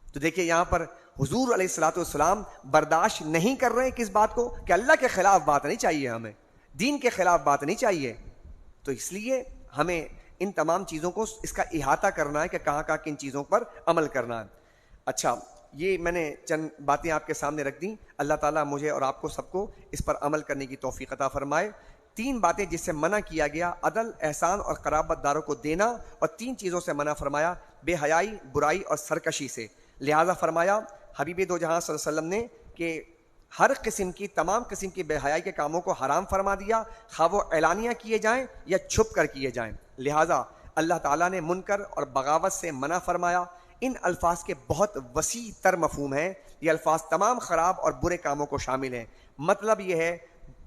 تو دیکھیے یہاں پر حضور علیہ الصلوۃ والسلام برداشت نہیں کر رہے ہیں کس بات کو؟ کہ اللہ کے خلاف بات نہیں چاہیے، ہمیں دین کے خلاف بات نہیں چاہیے۔ تو اس لیے ہمیں ان تمام چیزوں کو اس کا احاطہ کرنا ہے کہ کہاں کہاں کن چیزوں پر عمل کرنا ہے۔ اچھا، یہ میں نے چند باتیں آپ کے سامنے رکھ دیں، اللہ تعالیٰ مجھے اور آپ کو سب کو اس پر عمل کرنے کی توفیق عطا فرمائے۔ 3 باتیں جس سے منع کیا گیا، عدل، احسان اور قرابت داروں کو دینا، اور 3 چیزوں سے منع فرمایا، بے حیائی، برائی اور سرکشی سے۔ لہذا فرمایا حبیب دو جہاں صلی اللہ علیہ وسلم نے کہ ہر قسم کی تمام قسم کی بے حیائی کے کاموں کو حرام فرما دیا، خواہ وہ اعلانیہ کیے جائیں یا چھپ کر کیے جائیں. لہٰذا اللہ تعالیٰ نے منکر اور بغاوت سے منع فرمایا. ان الفاظ کے بہت وسیع تر مفہوم ہیں. یہ الفاظ تمام خراب اور برے کاموں کو شامل ہیں. مطلب یہ ہے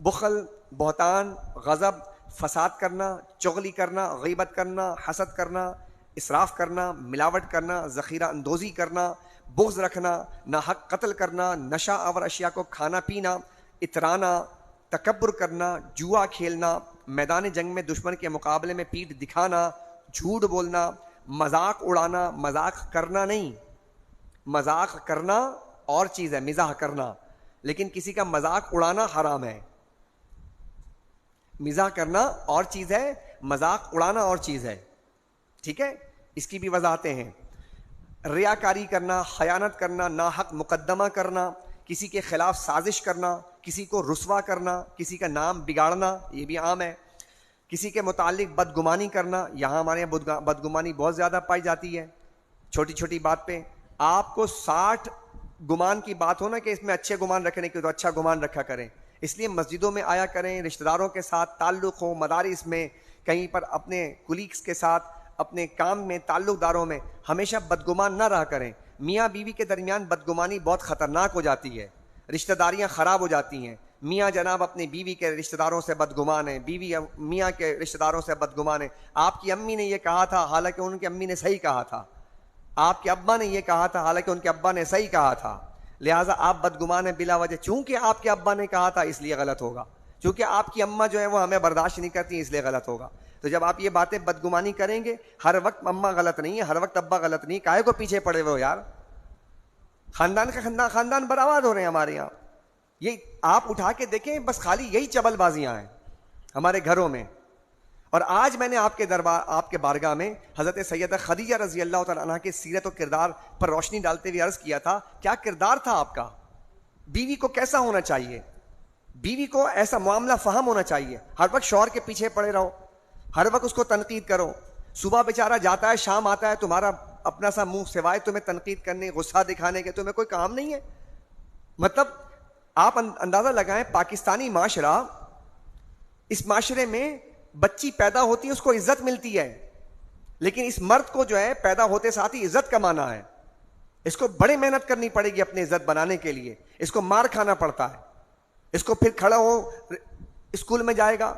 بخل، بہتان، غضب، فساد کرنا، چغلی کرنا، غیبت کرنا، حسد کرنا، اسراف کرنا، ملاوٹ کرنا، ذخیرہ اندوزی کرنا، بغض رکھنا، ناحق قتل کرنا، نشہ آور اشیاء کو کھانا پینا، اترانا، تکبر کرنا، جوا کھیلنا، میدان جنگ میں دشمن کے مقابلے میں پیٹھ دکھانا، جھوٹ بولنا، مذاق اڑانا. مذاق کرنا نہیں، مذاق کرنا اور چیز ہے، مزاح کرنا، لیکن کسی کا مذاق اڑانا حرام ہے. مزاح کرنا اور چیز ہے، مذاق اڑانا اور چیز ہے. ٹھیک ہے، اس کی بھی وضاحتیں ہیں. ریاکاری کرنا، خیانت کرنا، ناحق مقدمہ کرنا، کسی کے خلاف سازش کرنا، کسی کو رسوا کرنا، کسی کا نام بگاڑنا، یہ بھی عام ہے. کسی کے متعلق بدگمانی کرنا. یہاں ہمارے یہاں بدگمانی بہت زیادہ پائی جاتی ہے، چھوٹی چھوٹی بات پہ. آپ کو 60 گمان کی بات ہو نا کہ اس میں اچھے گمان رکھنے کی، تو اچھا گمان رکھا کریں. اس لیے مسجدوں میں آیا کریں، رشتہ داروں کے ساتھ تعلق ہو، مدارس میں، کہیں پر اپنے کولیگس کے ساتھ، اپنے کام میں، تعلق داروں میں ہمیشہ بدگمان نہ رہا کریں. میاں بیوی کے درمیان بدگمانی بہت خطرناک ہو جاتی ہے، رشتہ داریاں خراب ہو جاتی ہیں. میاں جناب اپنی بیوی کے رشتہ داروں سے بدگمان ہیں، بیوی میاں کے رشتہ داروں سے بدگمان ہیں. آپ کی امی نے یہ کہا تھا حالانکہ ان کی امی نے صحیح کہا تھا. آپ کے ابا نے یہ کہا تھا حالانکہ ان کے ابا نے صحیح کہا تھا. لہٰذا آپ بدگمان ہیں بلا وجہ. چونکہ آپ کے ابا نے کہا تھا اس لیے غلط ہوگا، چونکہ آپ کی اماں جو ہے وہ ہمیں برداشت نہیں کرتی اس لیے غلط ہوگا. تو جب آپ یہ باتیں بدگمانی کریں گے، ہر وقت اماں غلط نہیں ہے، ہر وقت ابا غلط نہیں، کاہے کو پیچھے پڑے ہوئے ہو یار؟ خاندان کا خاندان برباد ہو رہے ہیں ہمارے یہاں. یہ آپ اٹھا کے دیکھیں، بس خالی یہی چبل بازیاں ہیں ہمارے گھروں میں. اور آج میں نے آپ کے بارگاہ میں حضرت سیدہ خدیجہ رضی اللہ تعالیٰ عنہ کے سیرت و کردار پر روشنی ڈالتے ہوئے عرض کیا تھا، کیا کردار تھا آپ کا؟ بیوی کو کیسا ہونا چاہیے؟ بیوی کو ایسا معاملہ فہم ہونا چاہیے. ہر وقت شوہر کے پیچھے پڑے رہو، ہر وقت اس کو تنقید کرو. صبح بیچارہ جاتا ہے، شام آتا ہے، تمہارا اپنا سا منہ سوائے تمہیں تنقید کرنے، غصہ دکھانے کے تمہیں کوئی کام نہیں ہے. مطلب آپ اندازہ لگائیں، پاکستانی معاشرہ، اس معاشرے میں بچی پیدا ہوتی ہے، اس کو عزت ملتی ہے، لیکن اس مرد کو جو ہے پیدا ہوتے ساتھ ہی عزت کمانا ہے. اس کو بڑی محنت کرنی پڑے گی اپنی عزت بنانے کے لیے. اس کو مار کھانا پڑتا ہے. اس کو پھر کھڑا ہو اسکول میں جائے گا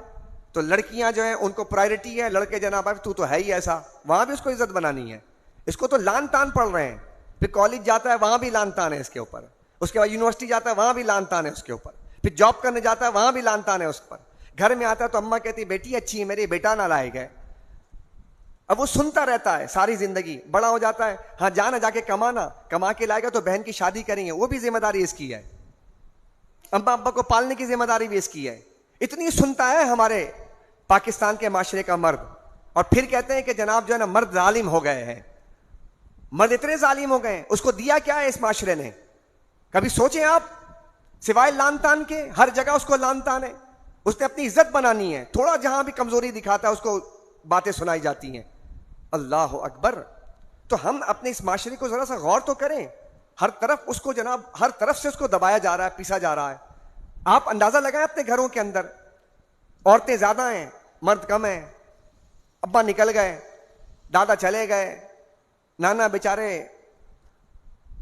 تو لڑکیاں جو ہیں ان کو پرائرٹی ہے، لڑکے جناب تو ہے ہی ایسا، وہاں بھی اس کو عزت بنانی ہے. اس کو تو لان تان پڑ رہے ہیں. پھر کالج جاتا ہے، وہاں بھی لان تان ہے اس کے اوپر. اس کے بعد یونیورسٹی جاتا ہے، وہاں بھی لان تان ہے اس کے اوپر. پھر جاب کرنے جاتا ہے، وہاں بھی لان تان ہے اس پر. گھر میں آتا ہے تو اماں کہتی بیٹی اچھی ہے میری، بیٹا نہ لائے گئے. اب وہ سنتا رہتا ہے ساری زندگی. بڑا ہو جاتا ہے، ہاں جانا جا کے کمانا، کما کے لائے گا تو بہن کی شادی کریں گے، وہ بھی ذمہ داری اس کی ہے. اماں ابا کو پالنے کی ذمہ داری بھی اس کی ہے. اتنی سنتا ہے ہمارے پاکستان کے معاشرے کا مرد. اور پھر کہتے ہیں کہ جناب جو ہے نا مرد ظالم ہو گئے ہیں. مرد اتنے ظالم ہو گئے ہیں، اس کو دیا کیا ہے اس معاشرے نے؟ کبھی سوچیں آپ؟ سوائے لان تان کے ہر جگہ اس کو لان تان ہے. اس نے اپنی عزت بنانی ہے، تھوڑا جہاں بھی کمزوری دکھاتا ہے اس کو باتیں سنائی جاتی ہیں. اللہ اکبر. تو ہم اپنے اس معاشرے کو ذرا سا غور تو کریں. ہر طرف اس کو جناب، ہر طرف سے اس کو دبایا جا رہا ہے، پیسا جا رہا ہے. آپ اندازہ لگائیں اپنے گھروں کے اندر، عورتیں زیادہ ہیں، مرد کم ہیں. ابا نکل گئے، دادا چلے گئے، نانا بیچارے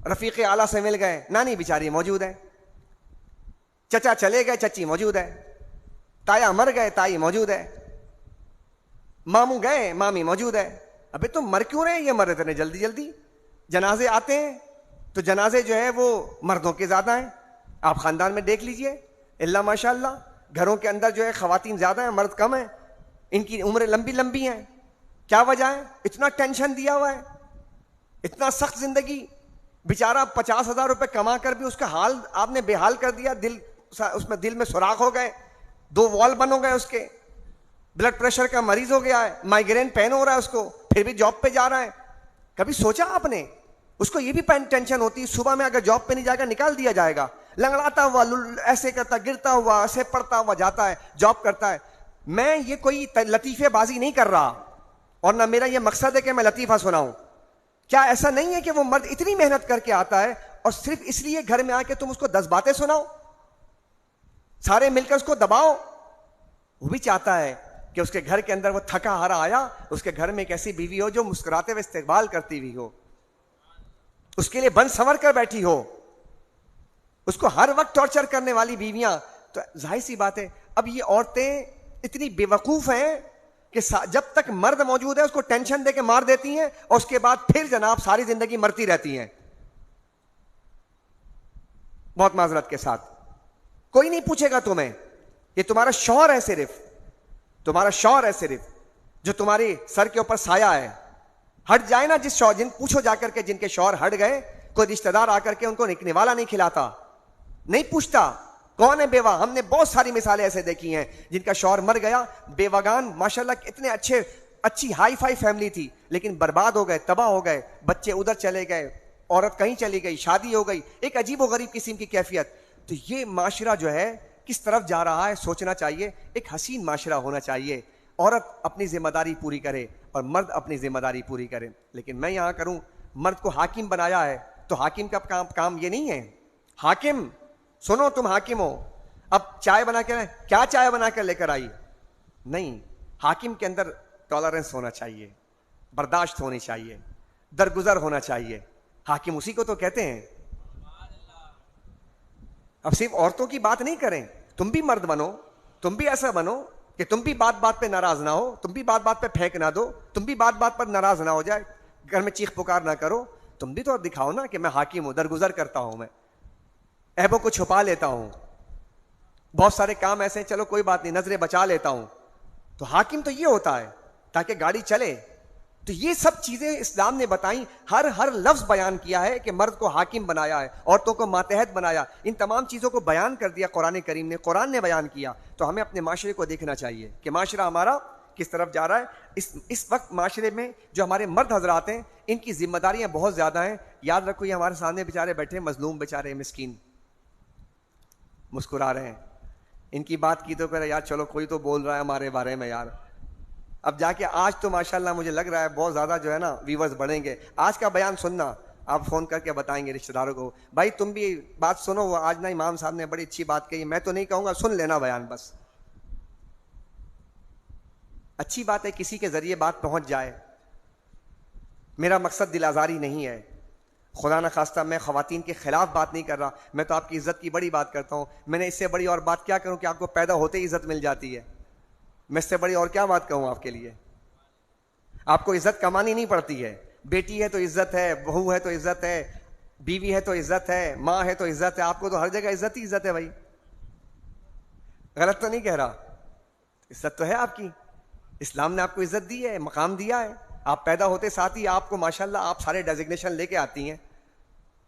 رفیق اعلیٰ سے مل گئے، نانی بیچاری موجود ہے. چچا چلے گئے، چچی موجود ہے. تایا مر گئے، تائی موجود ہے. ماموں گئے، مامی موجود ہے. ابے تم مر کیوں رہے؟ یہ مر اتنے جلدی جلدی. جنازے آتے ہیں تو جنازے جو ہے وہ مردوں کے زیادہ ہیں. آپ خاندان میں دیکھ لیجئے، اللہ ماشاء اللہ گھروں کے اندر جو ہے خواتین زیادہ ہیں، مرد کم ہیں. ان کی عمریں لمبی لمبی ہیں. کیا وجہ ہے؟ اتنا ٹینشن دیا ہوا ہے، اتنا سخت زندگی. بیچارہ 50,000 روپے کما کر بھی اس کا حال آپ نے بے حال کر دیا. اس میں دل میں سوراخ ہو گئے، 2 وال بن ہو گئے اس کے. بلڈ پریشر کا مریض ہو گیا ہے، مائیگرین پین ہو رہا ہے اس کو، پھر بھی جاب پہ جا رہا ہے. کبھی سوچا آپ نے؟ اس کو یہ بھی ٹینشن ہوتی ہے صبح میں اگر جاب پہ نہیں جائے گا نکال دیا جائے گا. لنگڑاتا ہوا، ایسے کرتا، گرتا ہوا، ایسے پڑتا ہوا جاتا ہے، جاب کرتا ہے. میں یہ کوئی لطیفے بازی نہیں کر رہا، اور نہ میرا یہ مقصد ہے کہ میں لطیفہ سناؤں. کیا ایسا نہیں ہے کہ وہ مرد اتنی محنت کر کے آتا ہے، اور صرف اس لیے گھر میں آ کے تم اس کو 10 باتیں سناؤ, سارے مل کر اس کو دباؤ. وہ بھی چاہتا ہے کہ اس کے گھر کے اندر وہ تھکا ہارا آیا, اس کے گھر میں ایک ایسی بیوی ہو جو مسکراتے ہوئے استقبال کرتی ہوئی ہو, اس کے لیے بن سنور کر بیٹھی ہو. اس کو ہر وقت ٹارچر کرنے والی بیویاں, تو ظاہر سی بات ہے اب یہ عورتیں اتنی بے وقوف ہیں کہ جب تک مرد موجود ہے اس کو ٹینشن دے کے مار دیتی ہیں, اور اس کے بعد پھر جناب ساری زندگی مرتی رہتی ہیں. بہت معذرت کے ساتھ, کوئی نہیں پوچھے گا تمہیں, یہ تمہارا شوہر ہے صرف, تمہارا شوہر ہے صرف جو تمہاری سر کے اوپر سایہ ہے. ہٹ جائے نا جس شوہر, پوچھو جا کر کے جن کے شوہر ہٹ گئے, کوئی رشتہ دار آ کر کے ان کو نکنے والا نہیں کھلاتا, نہیں پوچھتا کون ہے بیوہ. ہم نے بہت ساری مثالیں ایسے دیکھی ہیں جن کا شوہر مر گیا, بیوگان ماشاءاللہ اتنے اچھی ہائی فائی فیملی تھی, لیکن برباد ہو گئے, تباہ ہو گئے, بچے ادھر چلے گئے, عورت کہیں چلی گئی, شادی ہو گئی, ایک عجیب و غریب قسم کی کیفیت. تو یہ معاشرہ جو ہے کس طرف جا رہا ہے سوچنا چاہیے. ایک حسین معاشرہ ہونا چاہیے, عورت اپنی ذمہ داری پوری کرے اور مرد اپنی ذمہ داری پوری کرے. لیکن میں یہاں کروں, مرد کو حاکم بنایا ہے, تو حاکم کا کام یہ نہیں ہے. حاکم سنو, تم حاکم ہو, اب چائے بنا کے, کیا چائے بنا کر لے کر آئی, نہیں. حاکم کے اندر ٹالرنس ہونا چاہیے, برداشت ہونی چاہیے, درگزر ہونا چاہیے. حاکم اسی کو تو کہتے ہیں. اب صرف عورتوں کی بات نہیں کریں, تم بھی مرد بنو, تم بھی ایسا بنو کہ تم بھی بات بات پہ ناراض نہ ہو, تم بھی بات بات پہ پھینک نہ دو, تم بھی بات بات پر ناراض نہ ہو جائے, گھر میں چیخ پکار نہ کرو. تم بھی تو دکھاؤ نا کہ میں حاکم ہوں, درگزر کرتا ہوں, میں عیبوں کو چھپا لیتا ہوں, بہت سارے کام ایسے ہیں چلو کوئی بات نہیں نظریں بچا لیتا ہوں. تو حاکم تو یہ ہوتا ہے تاکہ گاڑی چلے. تو یہ سب چیزیں اسلام نے بتائیں, ہر لفظ بیان کیا ہے کہ مرد کو حاکم بنایا ہے, عورتوں کو ماتحت بنایا. ان تمام چیزوں کو بیان کر دیا قرآن کریم نے, قرآن نے بیان کیا. تو ہمیں اپنے معاشرے کو دیکھنا چاہیے کہ معاشرہ ہمارا کس طرف جا رہا ہے. اس وقت معاشرے میں جو ہمارے مرد حضرات ہیں ان کی ذمہ داریاں بہت زیادہ ہیں. یاد رکھو یہ ہمارے سامنے بیچارے بیٹھے, مظلوم بیچارے, مسکین, مسکرا رہے ہیں. ان کی بات کی تو پھر یار چلو کوئی تو بول رہا ہے ہمارے بارے میں یار. اب جا کے آج تو ماشاءاللہ مجھے لگ رہا ہے بہت زیادہ جو ہے نا ویورز بڑھیں گے. آج کا بیان سننا, آپ فون کر کے بتائیں گے رشتہ داروں کو, بھائی تم بھی بات سنو, وہ آج نا امام صاحب نے بڑی اچھی بات کہی. میں تو نہیں کہوں گا, سن لینا بیان بس. اچھی بات ہے کسی کے ذریعے بات پہنچ جائے. میرا مقصد دل آزاری نہیں ہے, خدا نخواستہ میں خواتین کے خلاف بات نہیں کر رہا, میں تو آپ کی عزت کی بڑی بات کرتا ہوں. میں نے اس سے بڑی اور بات کیا کروں کہ آپ کو پیدا ہوتے ہی عزت مل جاتی ہے. میں اس سے بڑی اور کیا بات کہوں آپ کے لیے. آپ کو عزت کمانی نہیں پڑتی ہے. بیٹی ہے تو عزت ہے, بہو ہے تو عزت ہے, بیوی ہے تو عزت ہے, ماں ہے تو عزت ہے. آپ کو تو ہر جگہ عزت ہی عزت ہے بھائی. غلط تو نہیں کہہ رہا, عزت تو ہے آپ کی. اسلام نے آپ کو عزت دی ہے, مقام دیا ہے. آپ پیدا ہوتے ساتھ ہی آپ کو ماشاءاللہ آپ سارے ڈیزگنیشن لے کے آتی ہیں.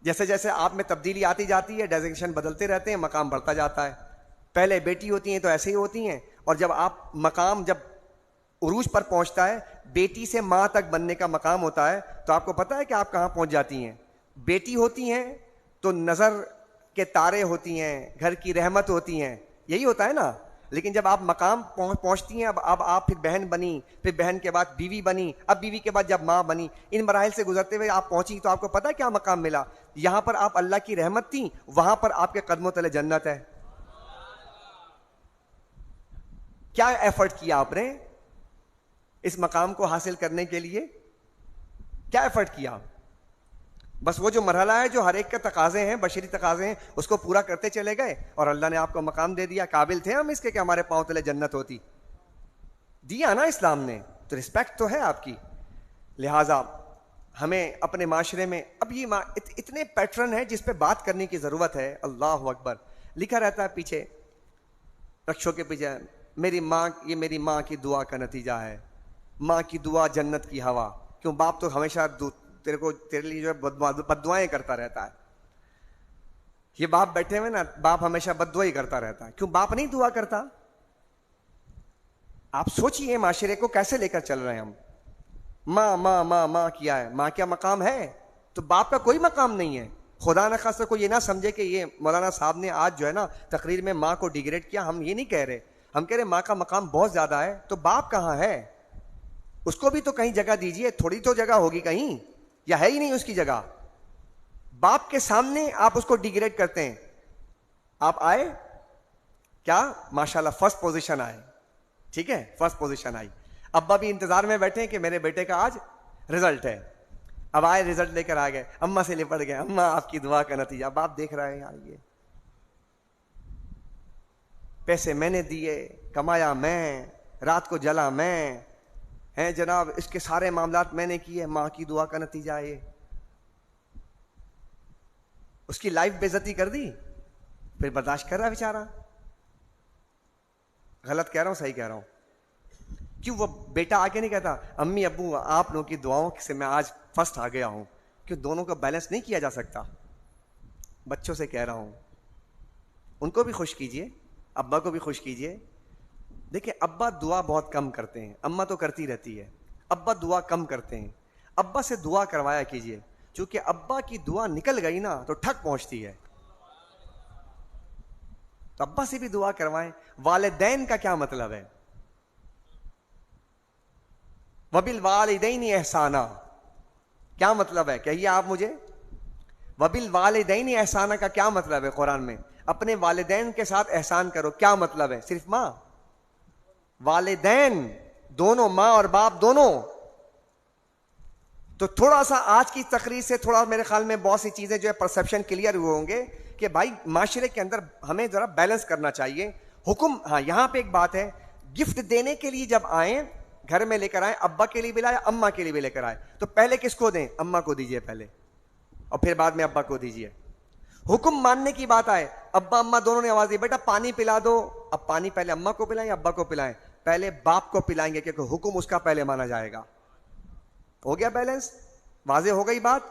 جیسے جیسے آپ میں تبدیلی آتی جاتی ہے ڈیزگنیشن بدلتے رہتے ہیں, مقام بڑھتا جاتا ہے. پہلے بیٹی ہوتی ہیں تو ایسے ہی ہوتی ہیں, اور جب آپ مقام جب عروج پر پہنچتا ہے, بیٹی سے ماں تک بننے کا مقام ہوتا ہے, تو آپ کو پتہ ہے کہ آپ کہاں پہنچ جاتی ہیں. بیٹی ہوتی ہیں تو نظر کے تارے ہوتی ہیں, گھر کی رحمت ہوتی ہیں, یہی ہوتا ہے نا. لیکن جب آپ مقام پہنچتی ہیں, اب آپ پھر بہن بنی, پھر بہن کے بعد بیوی بنی, اب بیوی کے بعد جب ماں بنی, ان مراحل سے گزرتے ہوئے آپ پہنچی تو آپ کو پتہ ہے کیا مقام ملا. یہاں پر آپ اللہ کی رحمت تھیں, وہاں پر آپ کے قدموں تلے جنت ہے. کیا ایفرٹ کیا آپ نے اس مقام کو حاصل کرنے کے لیے, کیا ایفرٹ کیا؟ بس وہ جو مرحلہ ہے جو ہر ایک کے تقاضے ہیں, بشری تقاضے ہیں, اس کو پورا کرتے چلے گئے اور اللہ نے آپ کو مقام دے دیا. قابل تھے ہم اس کے کہ ہمارے پاؤں تلے جنت ہوتی؟ دیا نا اسلام نے, تو رسپیکٹ تو ہے آپ کی. لہٰذا ہمیں اپنے معاشرے میں اب یہ اتنے پیٹرن ہیں جس پہ بات کرنے کی ضرورت ہے. اللہ اکبر. لکھا رہتا ہے پیچھے رکشوں کے پیچھے, میری ماں, یہ میری ماں کی دعا کا نتیجہ ہے, ماں کی دعا جنت کی ہوا. کیوں؟ باپ تو ہمیشہ تیرے لیے جو ہے بد دعائیں کرتا رہتا ہے. یہ باپ بیٹھے ہوئے نا, باپ ہمیشہ بد دعا ہی کرتا رہتا ہے. کیوں باپ نہیں دعا کرتا؟ آپ سوچئے معاشرے کو کیسے لے کر چل رہے ہیں ہم. ماں ماں ماں ماں کیا ہے, ماں کیا مقام ہے؟ تو باپ کا کوئی مقام نہیں ہے. خدا نخواستہ کو یہ نہ سمجھے کہ یہ مولانا صاحب نے آج جو ہے نا تقریر میں ماں کو ڈیگریڈ کیا. ہم یہ نہیں کہہ رہے, ہم کہہ رہے ماں کا مقام بہت زیادہ ہے. تو باپ کہاں ہے؟ اس کو بھی تو کہیں جگہ دیجئے, تھوڑی تو جگہ ہوگی کہیں, یا ہے ہی نہیں اس کی جگہ؟ باپ کے سامنے آپ اس کو ڈیگریڈ کرتے ہیں. آپ آئے کیا ماشاءاللہ فرسٹ پوزیشن آئے, ٹھیک ہے, فرسٹ پوزیشن آئی. ابا بھی انتظار میں بیٹھے کہ میرے بیٹے کا آج رزلٹ ہے. اب آئے, رزلٹ لے کر آ گئے, اماں سے لپٹ گئے, اماں آپ کی دعا کا نتیجہ. باپ دیکھ رہا ہے یار یہ پیسے میں نے دیے, کمایا میں, رات کو جلا میں, ہیں جناب, اس کے سارے معاملات میں نے کیے, ماں کی دعا کا نتیجہ ہے. اس کی لائف بے عزتی کر دی, پھر برداشت کر رہا ہے بیچارہ. غلط کہہ رہا ہوں صحیح کہہ رہا ہوں؟ کیوں وہ بیٹا آ کے نہیں کہتا امی ابو آپ لوگوں کی دعاؤں سے میں آج فرسٹ آ گیا ہوں؟ کیوں دونوں کو بیلنس نہیں کیا جا سکتا؟ بچوں سے کہہ رہا ہوں, ان کو بھی خوش کیجئے, ابا کو بھی خوش کیجئے. دیکھیں ابا دعا بہت کم کرتے ہیں, اماں تو کرتی رہتی ہے, ابا دعا کم کرتے ہیں. ابا سے دعا کروایا کیجئے, چونکہ ابا کی دعا نکل گئی نا تو ٹھک پہنچتی ہے. تو ابا سے بھی دعا کروائیں. والدین کا کیا مطلب ہے؟ وَبِالْوَالِدَيْنِ احسانا, کیا مطلب ہے کہیے آپ مجھے؟ وَبِالْوَالِدَيْنِ احسانا کا کیا مطلب ہے قرآن میں؟ اپنے والدین کے ساتھ احسان کرو. کیا مطلب ہے؟ صرف ماں؟ والدین دونوں, ماں اور باپ دونوں. تو تھوڑا سا آج کی تقریر سے تھوڑا میرے خیال میں بہت سی چیزیں جو ہے پرسپشن کلیئر ہوئے ہوں گے کہ بھائی معاشرے کے اندر ہمیں ذرا بیلنس کرنا چاہیے. حکم, ہاں یہاں پہ ایک بات ہے, گفٹ دینے کے لیے جب آئیں گھر میں لے کر آئیں, ابا کے لیے بھی لائے, اماں کے لیے بھی لے کر آئے, تو پہلے کس کو دیں؟ اماں کو دیجئے پہلے, اور پھر بعد میں ابا کو دیجئے. حکم ماننے کی بات آئے, ابا اماں دونوں نے آواز دی بیٹا پانی پلا دو, اب پانی پہلے اماں کو پلائیں یا ابا کو پلائیں؟ پہلے باپ کو پلائیں گے کیونکہ حکم اس کا پہلے مانا جائے گا. ہو گیا بیلنس؟ واضح ہو گئی بات؟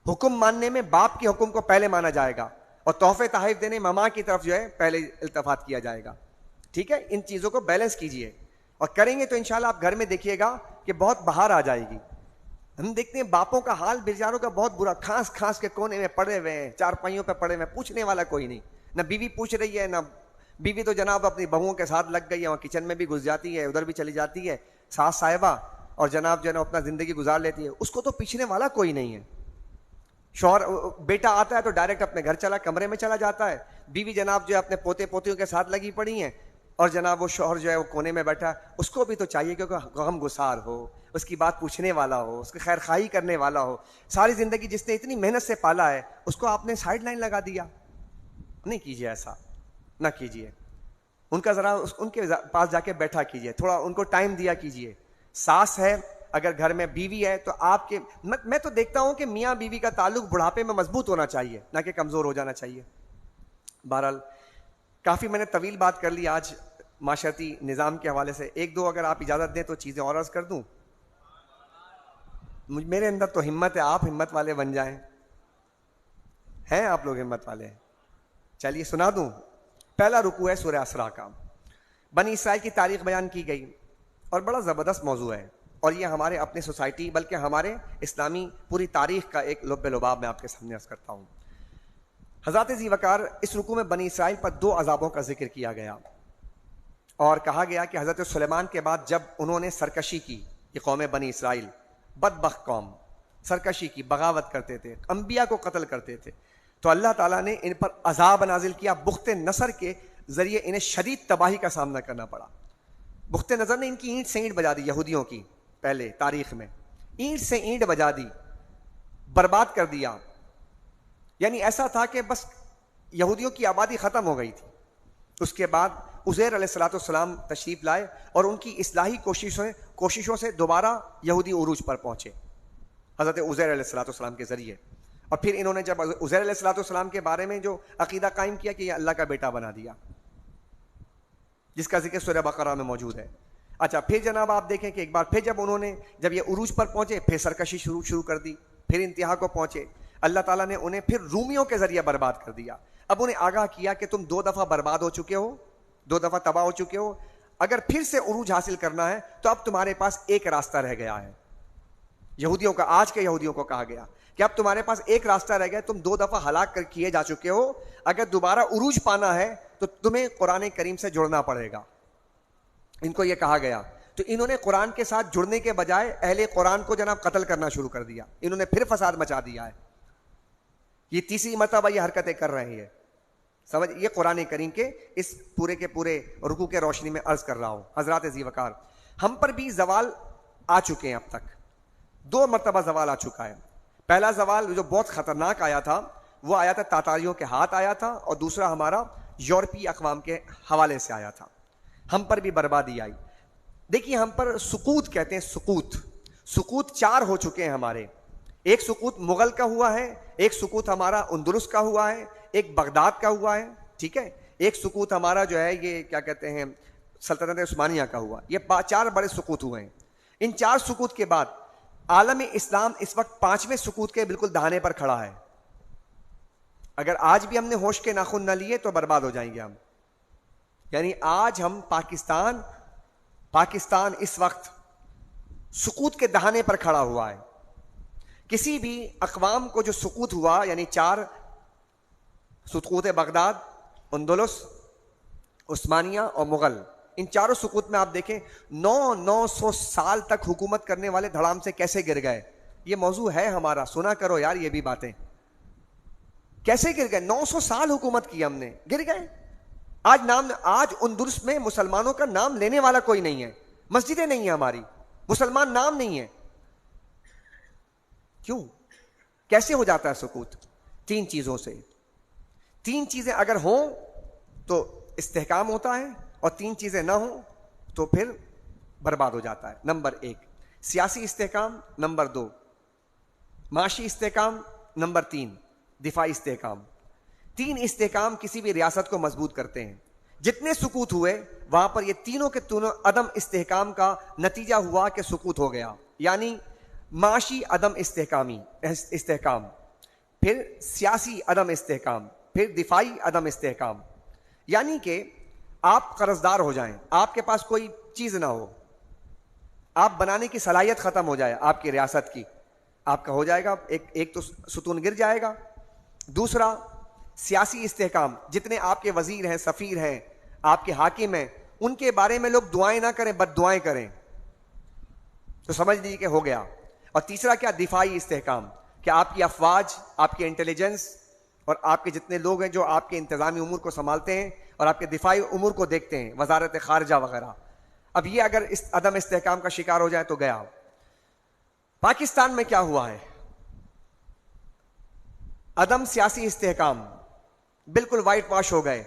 حکم ماننے میں باپ کے حکم کو پہلے مانا جائے گا, اور تحفے تحائف دینے ماما کی طرف جو ہے پہلے التفات کیا جائے گا. ٹھیک ہے, ان چیزوں کو بیلنس کیجئے, اور کریں گے تو انشاءاللہ آپ گھر میں دیکھیے گا کہ بہت بہار آ جائے گی. ہم دیکھتے ہیں باپوں کا حال بیچاروں کا بہت برا, کھانس کھانس کے کونے میں پڑے ہوئے ہیں, چارپائیوں پہ پڑے ہوئے ہیں, پوچھنے والا کوئی نہیں. نہ بیوی پوچھ رہی ہے, نہ بیوی تو جناب اپنی بہوؤں کے ساتھ لگ گئی ہے, وہاں کچن میں بھی گھس جاتی ہے, ادھر بھی چلی جاتی ہے, ساس صاحبہ, اور جناب جو ہے نا اپنا زندگی گزار لیتی ہے. اس کو تو پیچھنے والا کوئی نہیں ہے. شوہر بیٹا آتا ہے تو ڈائریکٹ اپنے گھر چلا, کمرے میں چلا جاتا ہے. بیوی جناب جو ہے اپنے پوتے پوتیوں کے ساتھ لگی پڑی ہیں, اور جناب وہ شوہر جو ہے وہ کونے میں بیٹھا ہے. اس کو بھی تو چاہیے کہ غم گسار ہو, اس کی بات پوچھنے والا ہو, اس کی خیر خواہی کرنے والا ہو. ساری زندگی جس نے اتنی محنت سے پالا ہے, اس کو آپ نے سائڈ لائن لگا دیا. نہیں کیجیے ایسا, نہ کیجیے. ان کا ذرا ان کے پاس جا کے بیٹھا کیجیے, تھوڑا ان کو ٹائم دیا کیجیے. ساس ہے اگر گھر میں, بیوی ہے تو آپ کے, میں تو دیکھتا ہوں کہ میاں بیوی کا تعلق بڑھاپے میں مضبوط ہونا چاہیے, نہ کہ کمزور ہو جانا چاہیے. بہرحال کافی میں نے طویل بات کر لی آج معاشرتی نظام کے حوالے سے. ایک دو اگر آپ اجازت دیں تو چیزیں اور عرض کر دوں. میرے اندر تو ہمت ہے, آپ ہمت والے بن جائیں. ہیں آپ لوگ ہمت والے ہیں؟ چلیے سنا دوں. پہلا رکوع ہے سورہ اسراء کا. بنی اسرائیل کی تاریخ بیان کی گئی, اور بڑا زبردست موضوع ہے, اور یہ ہمارے اپنے سوسائٹی بلکہ ہمارے اسلامی پوری تاریخ کا ایک لب لباب میں آپ کے سامنے عرض کرتا ہوں. حضرت ذی وقار, اس رکوع میں بنی اسرائیل پر 2 عذابوں کا ذکر کیا گیا, اور کہا گیا کہ حضرت سلیمان کے بعد جب انہوں نے سرکشی کی, یہ قوم بنی اسرائیل بدبخت قوم, سرکشی کی, بغاوت کرتے تھے, انبیاء کو قتل کرتے تھے, تو اللہ تعالیٰ نے ان پر عذاب نازل کیا. بخت نصر کے ذریعے انہیں شدید تباہی کا سامنا کرنا پڑا. بخت نظر نے ان کی اینٹ سے اینٹ بجا دی, یہودیوں کی پہلے تاریخ میں اینٹ سے اینٹ بجا دی, برباد کر دیا. یعنی ایسا تھا کہ بس یہودیوں کی آبادی ختم ہو گئی تھی. اس کے بعد عزیر علیہ الصلوۃ والسلام تشریف لائے, اور ان کی اصلاحی کوششوں سے دوبارہ یہودی عروج پر پہنچے حضرت عزیر علیہ الصلوۃ والسلام کے ذریعے. اور پھر انہوں نے جب عزیر علیہ الصلوۃ والسلام کے بارے میں جو عقیدہ قائم کیا کہ یہ اللہ کا بیٹا بنا دیا, جس کا ذکر سورہ بقرہ میں موجود ہے. اچھا, پھر جناب آپ دیکھیں کہ ایک بار پھر جب یہ عروج پر پہنچے, پھر سرکشی شروع کر دی, پھر انتہا کو پہنچے. اللہ تعالیٰ نے انہیں پھر رومیوں کے ذریعے برباد کر دیا. اب انہیں آگاہ کیا کہ تم 2 دفعہ برباد ہو چکے ہو, 2 دفعہ تباہ ہو چکے ہو, اگر پھر سے عروج حاصل کرنا ہے تو اب تمہارے پاس ایک راستہ رہ گیا ہے. یہودیوں کا, آج کے یہودیوں کو کہا گیا کہ اب تمہارے پاس ایک راستہ رہ گیا, تم 2 دفعہ ہلاک کیے جا چکے ہو, اگر دوبارہ عروج پانا ہے تو تمہیں قرآن کریم سے جڑنا پڑے گا. ان کو یہ کہا گیا, تو انہوں نے قرآن کے ساتھ جڑنے کے بجائے اہل قرآن کو جناب قتل کرنا شروع کر دیا. انہوں نے پھر فساد مچا دیا ہے. یہ تیسری مرتبہ یہ حرکتیں کر رہے ہیں. سمجھ یہ قرآن کریم کے اس پورے کے پورے رکوع کے روشنی میں عرض کر رہا ہوں. حضرات ذی وقار، ہم پر بھی زوال آ چکے ہیں. اب تک 2 مرتبہ زوال آ چکا ہے. پہلا زوال جو بہت خطرناک آیا تھا وہ آیا تھا تاتاریوں کے ہاتھ آیا تھا، اور دوسرا ہمارا یورپی اقوام کے حوالے سے آیا تھا. ہم پر بھی بربادی آئی. دیکھیے ہم پر سقوط کہتے ہیں، سقوط 4 ہو چکے ہیں ہمارے. ایک سقوط مغل کا ہوا ہے، ایک سقوط ہمارا اندلس کا ہوا ہے، ایک بغداد کا ہوا ہے، ٹھیک ہے، ایک سقوط ہمارا جو ہے یہ کیا کہتے ہیں سلطنت عثمانیہ کا ہوا. یہ 4 بڑے سقوط ہوئے ہیں. ان 4 سقوط کے بعد عالم اسلام اس وقت 5ویں سقوط کے بالکل دہانے پر کھڑا ہے. اگر آج بھی ہم نے ہوش کے ناخن نہ لیے تو برباد ہو جائیں گے ہم. یعنی آج ہم پاکستان اس وقت سقوط کے دہانے پر کھڑا ہوا ہے. کسی بھی اقوام کو جو سقوط ہوا، یعنی 4 سقوط بغداد، اندلس، عثمانیہ اور مغل، ان 4 سقوط میں آپ دیکھیں 900 سال تک حکومت کرنے والے دھڑام سے کیسے گر گئے. یہ موضوع ہے ہمارا، سنا کرو یار یہ بھی باتیں. کیسے گر گئے؟ 900 سال حکومت کی ہم نے، گر گئے. آج اندلس میں مسلمانوں کا نام لینے والا کوئی نہیں ہے. مسجدیں نہیں ہیں ہماری، مسلمان نام نہیں ہے. کیوں؟ کیسے ہو جاتا ہے سقوط؟ 3 چیزوں سے. 3 چیزیں اگر ہوں تو استحکام ہوتا ہے، اور 3 چیزیں نہ ہوں تو پھر برباد ہو جاتا ہے. نمبر 1 سیاسی استحکام، نمبر 2 معاشی استحکام، نمبر 3 دفاعی استحکام. 3 استحکام کسی بھی ریاست کو مضبوط کرتے ہیں. جتنے سقوط ہوئے وہاں پر یہ تینوں کے تینوں عدم استحکام کا نتیجہ ہوا کہ سقوط ہو گیا. یعنی معاشی عدم استحکام، پھر سیاسی عدم استحکام، پھر دفاعی عدم استحکام. یعنی کہ آپ قرض دار ہو جائیں، آپ کے پاس کوئی چیز نہ ہو، آپ بنانے کی صلاحیت ختم ہو جائے آپ کی ریاست کی، آپ کا ہو جائے گا ایک تو ستون گر جائے گا. دوسرا سیاسی استحکام، جتنے آپ کے وزیر ہیں، سفیر ہیں، آپ کے حاکم ہیں، ان کے بارے میں لوگ دعائیں نہ کریں، بد دعائیں کریں تو سمجھ لیجیے کہ ہو گیا. اور تیسرا کیا؟ دفاعی استحکام، کہ آپ کی افواج، آپ کی انٹیلیجنس اور آپ کے جتنے لوگ ہیں جو آپ کے انتظامی امور کو سنبھالتے ہیں اور آپ کے دفاعی امور کو دیکھتے ہیں، وزارت خارجہ وغیرہ، اب یہ اگر اس عدم استحکام کا شکار ہو جائے تو گیا. پاکستان میں کیا ہوا ہے؟ عدم سیاسی استحکام، بالکل وائٹ واش ہو گئے.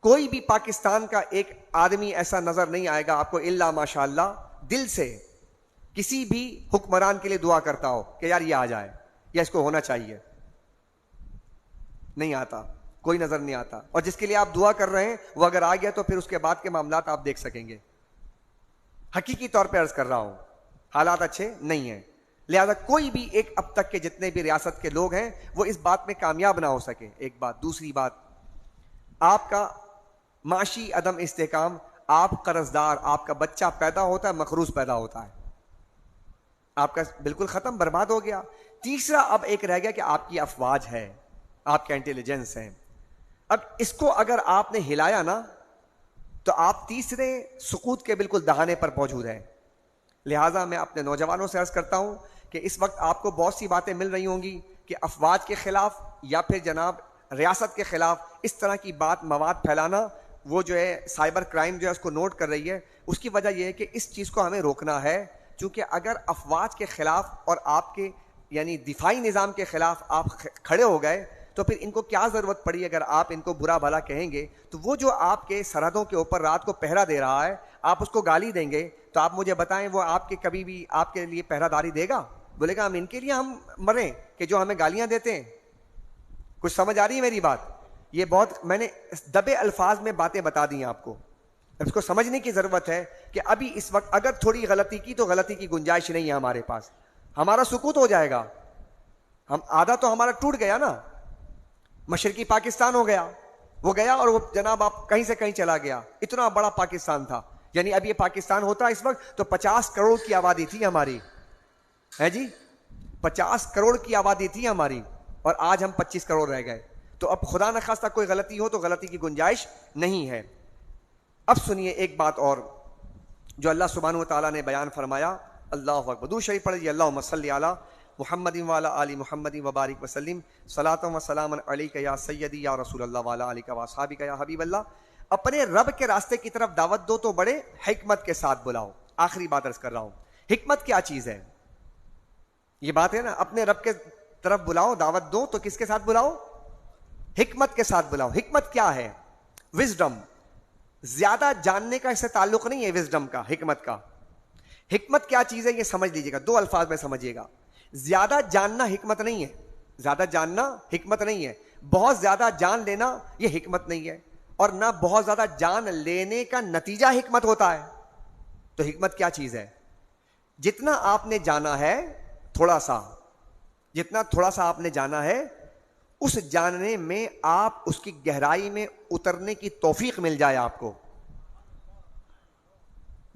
کوئی بھی پاکستان کا ایک آدمی ایسا نظر نہیں آئے گا آپ کو الا ماشاء اللہ دل سے کسی بھی حکمران کے لیے دعا کرتا ہو کہ یار یہ آ جائے یا اس کو ہونا چاہیے. نہیں آتا، کوئی نظر نہیں آتا. اور جس کے لیے آپ دعا کر رہے ہیں وہ اگر آ گیا تو پھر اس کے بعد کے معاملات آپ دیکھ سکیں گے. حقیقی طور پہ عرض کر رہا ہوں، حالات اچھے نہیں ہیں. لہذا کوئی بھی ایک اب تک کے جتنے بھی ریاست کے لوگ ہیں وہ اس بات میں کامیاب نہ ہو سکے. ایک بات. دوسری بات، آپ کا معاشی عدم استحکام، آپ قرض دار، آپ کا بچہ پیدا ہوتا ہے مقروض پیدا ہوتا ہے، آپ کا بالکل ختم، برباد ہو گیا. تیسرا اب ایک رہ گیا کہ آپ کی افواج ہے، آپ کا انٹیلیجنس ہے. اب اس کو اگر آپ نے ہلایا نا تو آپ تیسرے سقوط کے بالکل دہانے پر موجود ہیں. لہٰذا میں اپنے نوجوانوں سے عرض کرتا ہوں کہ اس وقت آپ کو بہت سی باتیں مل رہی ہوں گی کہ افواج کے خلاف یا پھر جناب ریاست کے خلاف اس طرح کی مواد پھیلانا، وہ جو ہے سائبر کرائم جو ہے اس کو نوٹ کر رہی ہے. اس کی وجہ یہ ہے کہ اس چیز کو ہمیں روکنا ہے، چونکہ اگر افواج کے خلاف اور آپ کے یعنی دفاعی نظام کے خلاف آپ کھڑے ہو گئے تو پھر ان کو کیا ضرورت پڑی. اگر آپ ان کو برا بھلا کہیں گے تو وہ جو آپ کے سرحدوں کے اوپر رات کو پہرا دے رہا ہے، آپ اس کو گالی دیں گے تو آپ مجھے بتائیں وہ آپ کے کبھی بھی آپ کے لیے پہرا داری دے گا؟ بولے گا ہم ان کے لیے ہم مریں کہ جو ہمیں گالیاں دیتے ہیں. کچھ سمجھ آ رہی ہے میری بات؟ یہ بہت میں نے دبے الفاظ میں باتیں بتا دی ہیں آپ کو. اس کو سمجھنے کی ضرورت ہے کہ ابھی اس وقت اگر تھوڑی غلطی کی تو غلطی کی گنجائش نہیں ہے ہمارے پاس. ہمارا سکوت ہو جائے گا. ہم آدھا تو ہمارا ٹوٹ گیا نا. مشرقی پاکستان ہو گیا، وہ گیا اور وہ جناب آپ کہیں سے کہیں چلا گیا. اتنا بڑا پاکستان تھا، یعنی اب یہ پاکستان ہوتا اس وقت تو 50 کروڑ کی آبادی تھی ہماری، ہے جی 50 کروڑ کی آبادی تھی ہماری، اور آج ہم 25 کروڑ رہ گئے. تو اب خدا نخواستہ کوئی غلطی ہو تو غلطی کی گنجائش نہیں ہے. اب سنیے ایک بات اور جو اللہ سبحانہ و تعالیٰ نے بیان فرمایا. اللہ اکبر. درود شریف پڑھیے. اللہم صلی علی محمد وعلی آل محمد وبارک وسلم صلاۃ و سلام علیک یا سیدی یا رسول اللہ وعلی آلک واصحابک یا حبیب اللہ. اپنے رب کے راستے کی طرف دعوت دو تو بڑے حکمت کے ساتھ بلاؤ. آخری بات عرض کر رہا ہوں, حکمت کیا چیز ہے؟ یہ بات ہے نا, اپنے رب کے طرف بلاؤ, دعوت دو تو کس کے ساتھ بلاؤ؟ حکمت کے ساتھ بلاؤ. حکمت کیا ہے؟ وزڈم. زیادہ جاننے کا اس سے تعلق نہیں ہے وزڈم کا, حکمت کا. حکمت کیا چیز ہے یہ سمجھ لیجیے گا, دو الفاظ میں سمجھیے گا. زیادہ جاننا حکمت نہیں ہے, زیادہ جاننا حکمت نہیں ہے. بہت زیادہ جان لینا یہ حکمت نہیں ہے, اور نہ بہت زیادہ جان لینے کا نتیجہ حکمت ہوتا ہے. تو حکمت کیا چیز ہے؟ جتنا آپ نے جانا ہے تھوڑا سا, جتنا تھوڑا سا آپ نے جانا ہے, اس جاننے میں آپ اس کی گہرائی میں اترنے کی توفیق مل جائے آپ کو.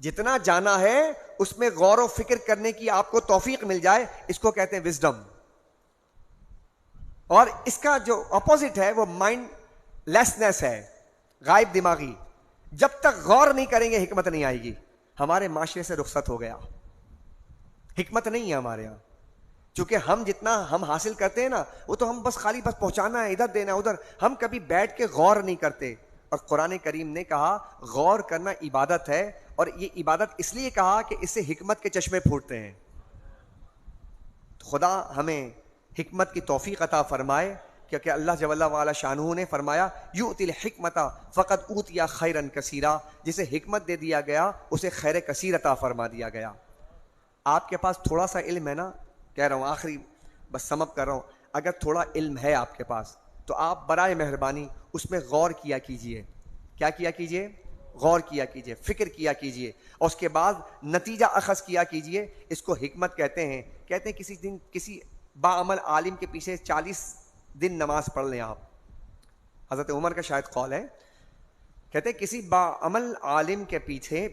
جتنا جانا ہے اس میں غور و فکر کرنے کی آپ کو توفیق مل جائے, اس کو کہتے ہیں وزڈم. اور اس کا جو اپوزٹ ہے وہ مائنڈ لیسنس ہے, غائب دماغی. جب تک غور نہیں کریں گے حکمت نہیں آئے گی. ہمارے معاشرے سے رخصت ہو گیا, حکمت نہیں ہے ہمارے یہاں. چونکہ ہم جتنا ہم حاصل کرتے ہیں نا, وہ تو ہم بس خالی بس پہنچانا ہے, ادھر دینا ادھر. ہم کبھی بیٹھ کے غور نہیں کرتے. اور قرآن کریم نے کہا غور کرنا عبادت ہے, اور یہ عبادت اس لیے کہا کہ اس سے حکمت کے چشمے پھوٹتے ہیں. تو خدا ہمیں حکمت کی توفیق عطا فرمائے, کیونکہ اللہ جل وعلا شانہ نے فرمایا یؤتی الحکمت فقد اوتی خیرا کثیرا. جسے حکمت دے دیا گیا اسے خیر کثیر عطا فرما دیا گیا. آپ کے پاس تھوڑا سا علم ہے نا, کہہ رہا ہوں آخری بس سمپ کر رہا ہوں, اگر تھوڑا علم ہے آپ کے پاس تو آپ برائے مہربانی اس میں غور کیا کیجئے. کیا کیا کیجئے؟ غور کیا کیجئے, فکر کیا کیجئے, اور اس کے بعد نتیجہ اخذ کیا کیجئے. اس کو حکمت کہتے ہیں. کہتے ہیں کسی دن کسی باعمل عالم کے پیچھے 40 دن نماز پڑھ لیں آپ. حضرت عمر کا شاید قول ہے, کہتے ہیں کسی باعمل عالم کے پیچھے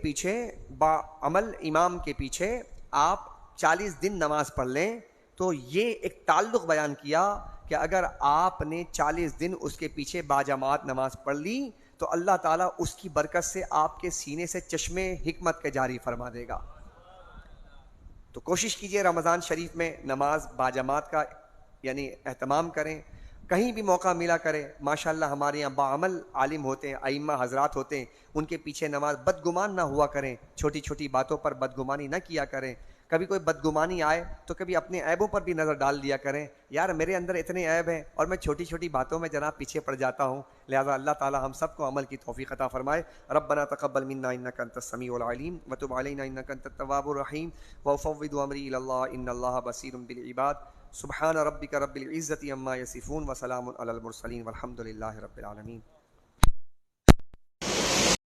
باعمل امام کے پیچھے آپ 40 دن نماز پڑھ لیں. تو یہ ایک تعلق بیان کیا کہ اگر آپ نے 40 دن اس کے پیچھے باجماعت نماز پڑھ لی تو اللہ تعالیٰ اس کی برکت سے آپ کے سینے سے چشمے حکمت کے جاری فرما دے گا. تو کوشش کیجئے رمضان شریف میں نماز باجماعت کا یعنی اہتمام کریں. کہیں بھی موقع ملا کرے. ماشاءاللہ ہمارے یہاں باعمل عالم ہوتے ہیں, ائمہ حضرات ہوتے ہیں, ان کے پیچھے نماز. بدگمان نہ ہوا کریں, چھوٹی چھوٹی باتوں پر بدگمانی نہ کیا کریں. کبھی کوئی بدگمانی آئے تو کبھی اپنے عیبوں پر بھی نظر ڈال دیا کریں, یار میرے اندر اتنے عیب ہیں اور میں چھوٹی چھوٹی باتوں میں جناب پیچھے پڑ جاتا ہوں. لہذا اللہ تعالی ہم سب کو عمل کی توفیق عطا فرمائے. ربنا تقبل منا انک انت السمیع العلیم وتب علینا انک انت التواب الرحیم وافوض امری الی اللہ ان اللہ بصیر بالعباد. سبحان ربک رب العزۃ عما یصفون وسلام علی المرسلین والحمد للہ رب العالمین.